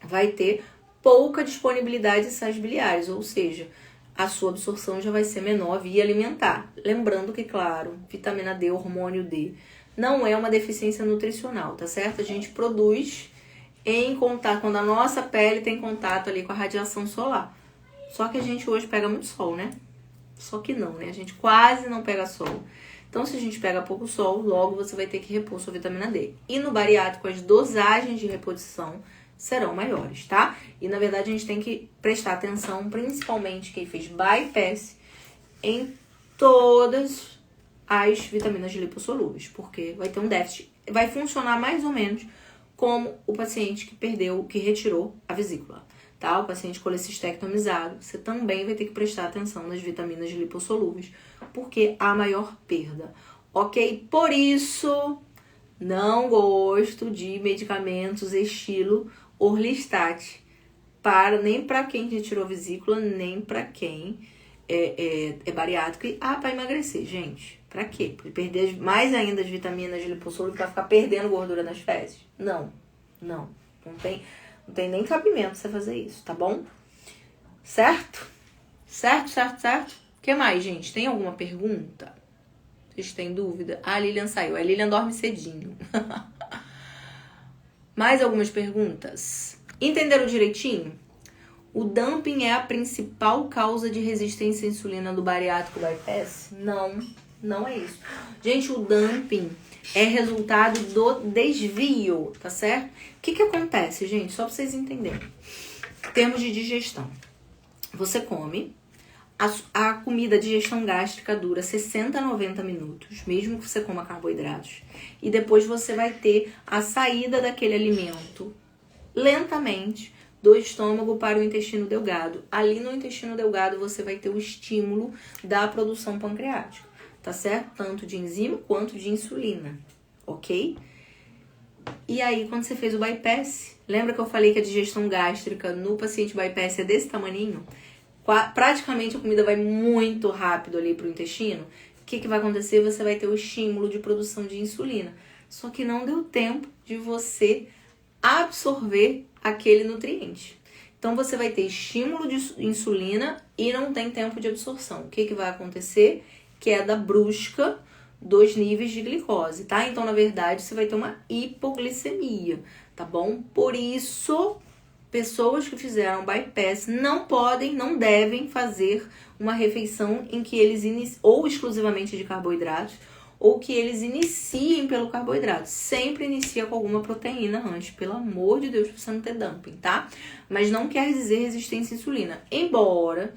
vai ter pouca disponibilidade de sais biliares, ou seja, a sua absorção já vai ser menor via alimentar. Lembrando que, claro, vitamina D, hormônio D, não é uma deficiência nutricional, tá certo? A gente produz em contato, quando a nossa pele tem contato ali com a radiação solar. Só que a gente hoje pega muito sol, né? Só que não, né? A gente quase não pega sol. Então, se a gente pega pouco sol, logo você vai ter que repor sua vitamina D. E no bariátrico, as dosagens de reposição serão maiores, tá? E, na verdade, a gente tem que prestar atenção, principalmente quem fez bypass, em todas as vitaminas lipossolúveis, porque vai ter um déficit. Vai funcionar mais ou menos como o paciente que perdeu, que retirou a vesícula, tá? O paciente colecistectomizado, você também vai ter que prestar atenção nas vitaminas lipossolúveis, porque há maior perda, ok? Por isso, não gosto de medicamentos estilo Orlistat, nem para quem retirou vesícula, nem para quem é bariátrico. E, para emagrecer, gente. Pra quê? Pra perder mais ainda as vitaminas lipossolúveis, pra ficar perdendo gordura nas fezes? Não. Não tem nem cabimento você fazer isso, tá bom? Certo? Certo? O que mais, gente? Tem alguma pergunta? Vocês têm dúvida? A Lilian saiu. A Lilian dorme cedinho. Mais algumas perguntas? Entenderam direitinho? O dumping é a principal causa de resistência à insulina do bariátrico bypass? Não é isso. Gente, o dumping é resultado do desvio, tá certo? O que acontece, gente? Só pra vocês entenderem. Termos de digestão. Você come, a comida, a digestão gástrica dura 60 a 90 minutos, mesmo que você coma carboidratos. E depois você vai ter a saída daquele alimento lentamente do estômago para o intestino delgado. Ali no intestino delgado você vai ter o estímulo da produção pancreática, tá certo? Tanto de enzima quanto de insulina, ok? E aí, quando você fez o bypass, lembra que eu falei que a digestão gástrica no paciente bypass é desse tamaninho? Praticamente a comida vai muito rápido ali pro intestino. O que vai acontecer? Você vai ter o estímulo de produção de insulina. Só que não deu tempo de você absorver aquele nutriente. Então, você vai ter estímulo de insulina e não tem tempo de absorção. O que vai acontecer? Queda brusca dos níveis de glicose, tá? Então, na verdade, você vai ter uma hipoglicemia, tá bom? Por isso, pessoas que fizeram bypass não devem fazer uma refeição em que eles ou exclusivamente de carboidratos, ou que eles iniciem pelo carboidrato. Sempre inicia com alguma proteína antes, pelo amor de Deus, pra você não ter dumping, tá? Mas não quer dizer resistência à insulina. Embora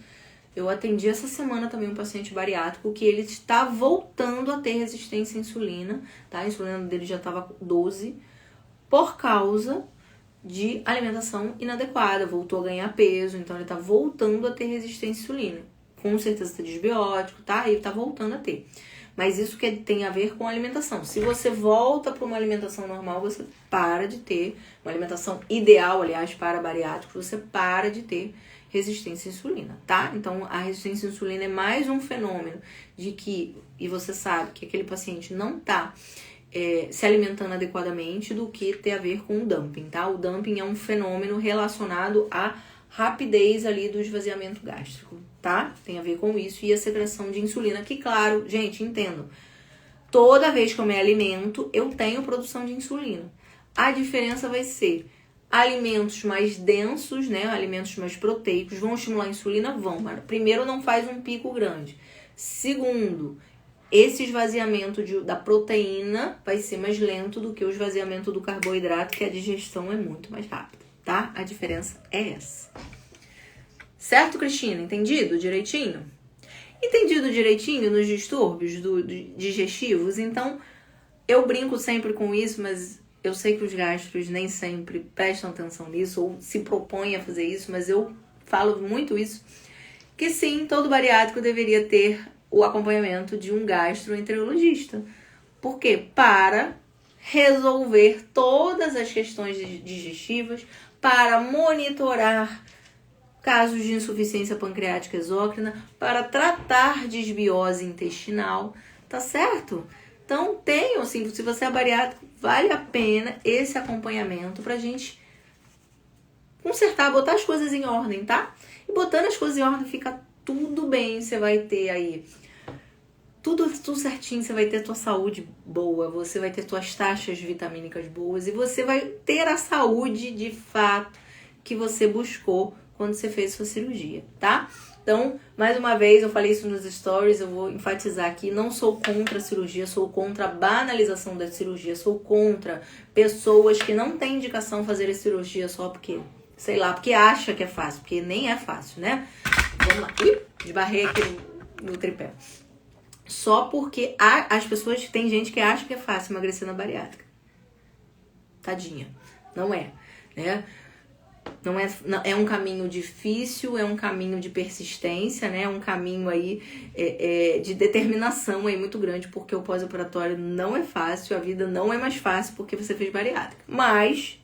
eu atendi essa semana também um paciente bariátrico que ele está voltando a ter resistência à insulina, tá? A insulina dele já estava 12 por causa de alimentação inadequada, voltou a ganhar peso, então ele tá voltando a ter resistência à insulina. Com certeza tá desbiótico, tá? Ele tá voltando a ter. Mas isso que tem a ver com a alimentação. Se você volta para uma alimentação normal, você para de ter uma alimentação ideal, aliás, para bariátricos, você para de ter resistência à insulina, tá? Então, a resistência à insulina é mais um fenômeno de que, e você sabe que aquele paciente não tá se alimentando adequadamente, do que ter a ver com o dumping, tá? O dumping é um fenômeno relacionado à rapidez ali do esvaziamento gástrico, tá? Tem a ver com isso e a secreção de insulina, que claro, gente, entendo. Toda vez que eu me alimento, eu tenho produção de insulina. A diferença vai ser alimentos mais densos, né? Alimentos mais proteicos vão estimular a insulina? Vão, mas primeiro não faz um pico grande. Segundo, esse esvaziamento da proteína vai ser mais lento do que o esvaziamento do carboidrato, que a digestão é muito mais rápida, tá? A diferença é essa. Certo, Cristina? Entendido direitinho? Entendido direitinho nos distúrbios digestivos? Então, eu brinco sempre com isso, mas eu sei que os gastros nem sempre prestam atenção nisso ou se propõem a fazer isso, mas eu falo muito isso, que sim, todo bariátrico deveria ter o acompanhamento de um gastroenterologista. Por quê? Para resolver todas as questões digestivas, para monitorar casos de insuficiência pancreática exócrina, para tratar desbiose intestinal, tá certo? Então, tenham, assim, se você é bariátrico, vale a pena esse acompanhamento pra gente consertar, botar as coisas em ordem, tá? E botando as coisas em ordem, fica tudo bem, você vai ter aí tudo certinho, você vai ter tua saúde boa, você vai ter tuas taxas vitamínicas boas e você vai ter a saúde de fato que você buscou quando você fez sua cirurgia, tá? Então, mais uma vez, eu falei isso nos stories, eu vou enfatizar aqui, não sou contra a cirurgia, sou contra a banalização da cirurgia, sou contra pessoas que não têm indicação fazer a cirurgia só porque, sei lá, porque acha que é fácil, porque nem é fácil, né? Vamos lá. Ui, esbarrei aqui no tripé. Só porque as pessoas, tem gente que acha que é fácil emagrecer na bariátrica. Tadinha. Não é, né? É um caminho difícil, é um caminho de persistência, né? É um caminho aí de determinação aí muito grande, porque o pós-operatório não é fácil, a vida não é mais fácil porque você fez bariátrica. Mas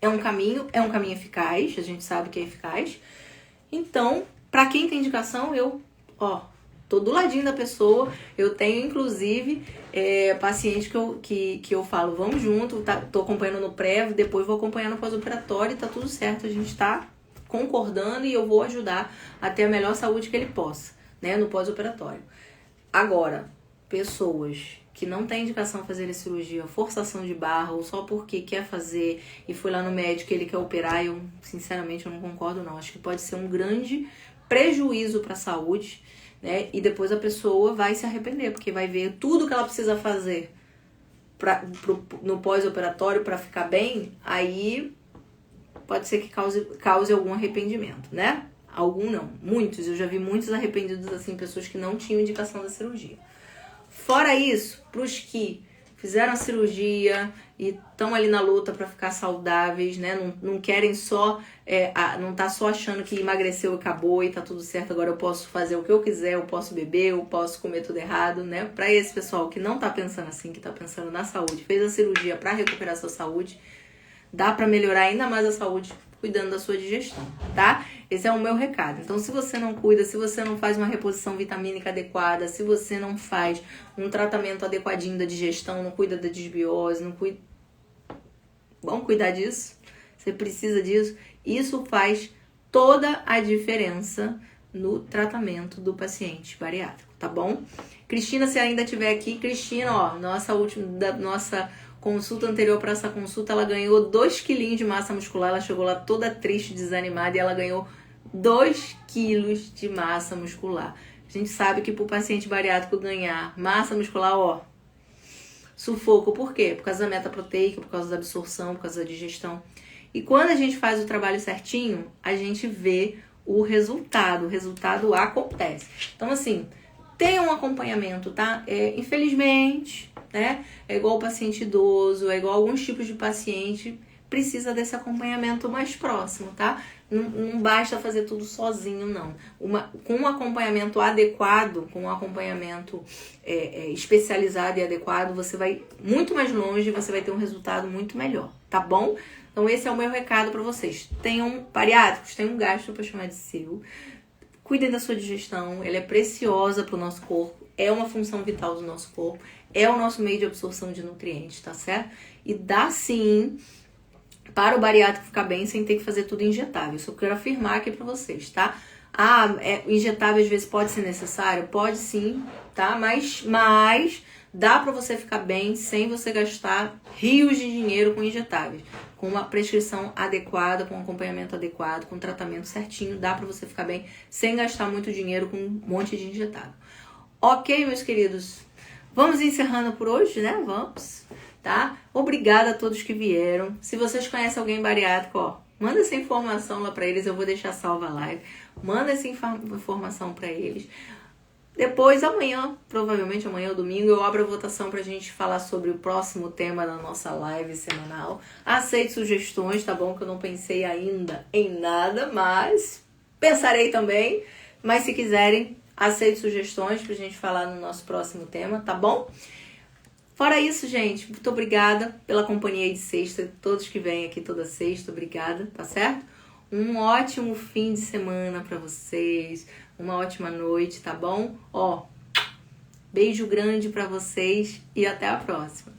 é um caminho eficaz, a gente sabe que é eficaz. Então, pra quem tem indicação, tô do ladinho da pessoa. Eu tenho, inclusive, paciente que eu falo, vamos junto, tô acompanhando no pré, depois vou acompanhar no pós-operatório e tá tudo certo. A gente tá concordando e eu vou ajudar a ter a melhor saúde que ele possa, né, no pós-operatório. Agora, pessoas que não têm indicação fazer a cirurgia, forçação de barra, ou só porque quer fazer e foi lá no médico e ele quer operar, eu, sinceramente, eu não concordo não. Acho que pode ser um grande prejuízo para a saúde, né? E depois a pessoa vai se arrepender, porque vai ver tudo que ela precisa fazer no pós-operatório para ficar bem, aí pode ser que cause algum arrependimento, né? Algum não, muitos, eu já vi muitos arrependidos, assim, pessoas que não tinham indicação da cirurgia. Fora isso, pros que fizeram a cirurgia e estão ali na luta para ficar saudáveis, né? Não querem só, não tá só achando que emagreceu e acabou e tá tudo certo, agora eu posso fazer o que eu quiser, eu posso beber, eu posso comer tudo errado, né? Para esse pessoal que não tá pensando assim, que tá pensando na saúde, fez a cirurgia para recuperar sua saúde, dá para melhorar ainda mais a saúde cuidando da sua digestão, tá? Esse é o meu recado. Então, se você não cuida, se você não faz uma reposição vitamínica adequada, se você não faz um tratamento adequadinho da digestão, não cuida da desbiose, não cuida... Vamos cuidar disso? Você precisa disso? Isso faz toda a diferença no tratamento do paciente bariátrico, tá bom? Cristina, se ainda estiver aqui, Cristina, ó, nossa consulta anterior para essa consulta, ela ganhou 2 quilinhos de massa muscular, ela chegou lá toda triste, desanimada, e ela ganhou 2 quilos de massa muscular. A gente sabe que para o paciente bariátrico ganhar massa muscular, ó, sufoco. Por quê? Por causa da meta proteica, por causa da absorção, por causa da digestão. E quando a gente faz o trabalho certinho, a gente vê o resultado acontece. Então, assim, tenha um acompanhamento, tá? Infelizmente, né? É igual o paciente idoso, é igual alguns tipos de paciente, precisa desse acompanhamento mais próximo, tá? Não basta fazer tudo sozinho, não. Com um acompanhamento adequado, com um acompanhamento especializado e adequado, você vai muito mais longe e você vai ter um resultado muito melhor, tá bom? Então esse é o meu recado para vocês. Tenham bariátricos, tenham um gasto para chamar de seu. Cuidem da sua digestão, ela é preciosa para o nosso corpo, é uma função vital do nosso corpo, é o nosso meio de absorção de nutrientes, tá certo? E dá sim para o bariátrico ficar bem sem ter que fazer tudo injetável. Isso eu quero afirmar aqui para vocês, tá? Injetável às vezes pode ser necessário? Pode sim, tá? Mas dá para você ficar bem sem você gastar rios de dinheiro com injetáveis. Com uma prescrição adequada, com um acompanhamento adequado, com um tratamento certinho, dá para você ficar bem sem gastar muito dinheiro com um monte de injetável. Ok, meus queridos? Vamos encerrando por hoje, né? Vamos, tá? Obrigada a todos que vieram. Se vocês conhecem alguém bariátrico, ó, manda essa informação lá para eles. Eu vou deixar salva a live. Manda essa informação para eles. Depois, amanhã, provavelmente amanhã ou domingo, eu abro a votação pra gente falar sobre o próximo tema da nossa live semanal. Aceito sugestões, tá bom? Que eu não pensei ainda em nada, mas pensarei também. Mas se quiserem, aceito sugestões pra gente falar no nosso próximo tema, tá bom? Fora isso, gente, muito obrigada pela companhia de sexta. Todos que vêm aqui toda sexta, obrigada, tá certo? Um ótimo fim de semana pra vocês. Uma ótima noite, tá bom? Ó, beijo grande pra vocês e até a próxima.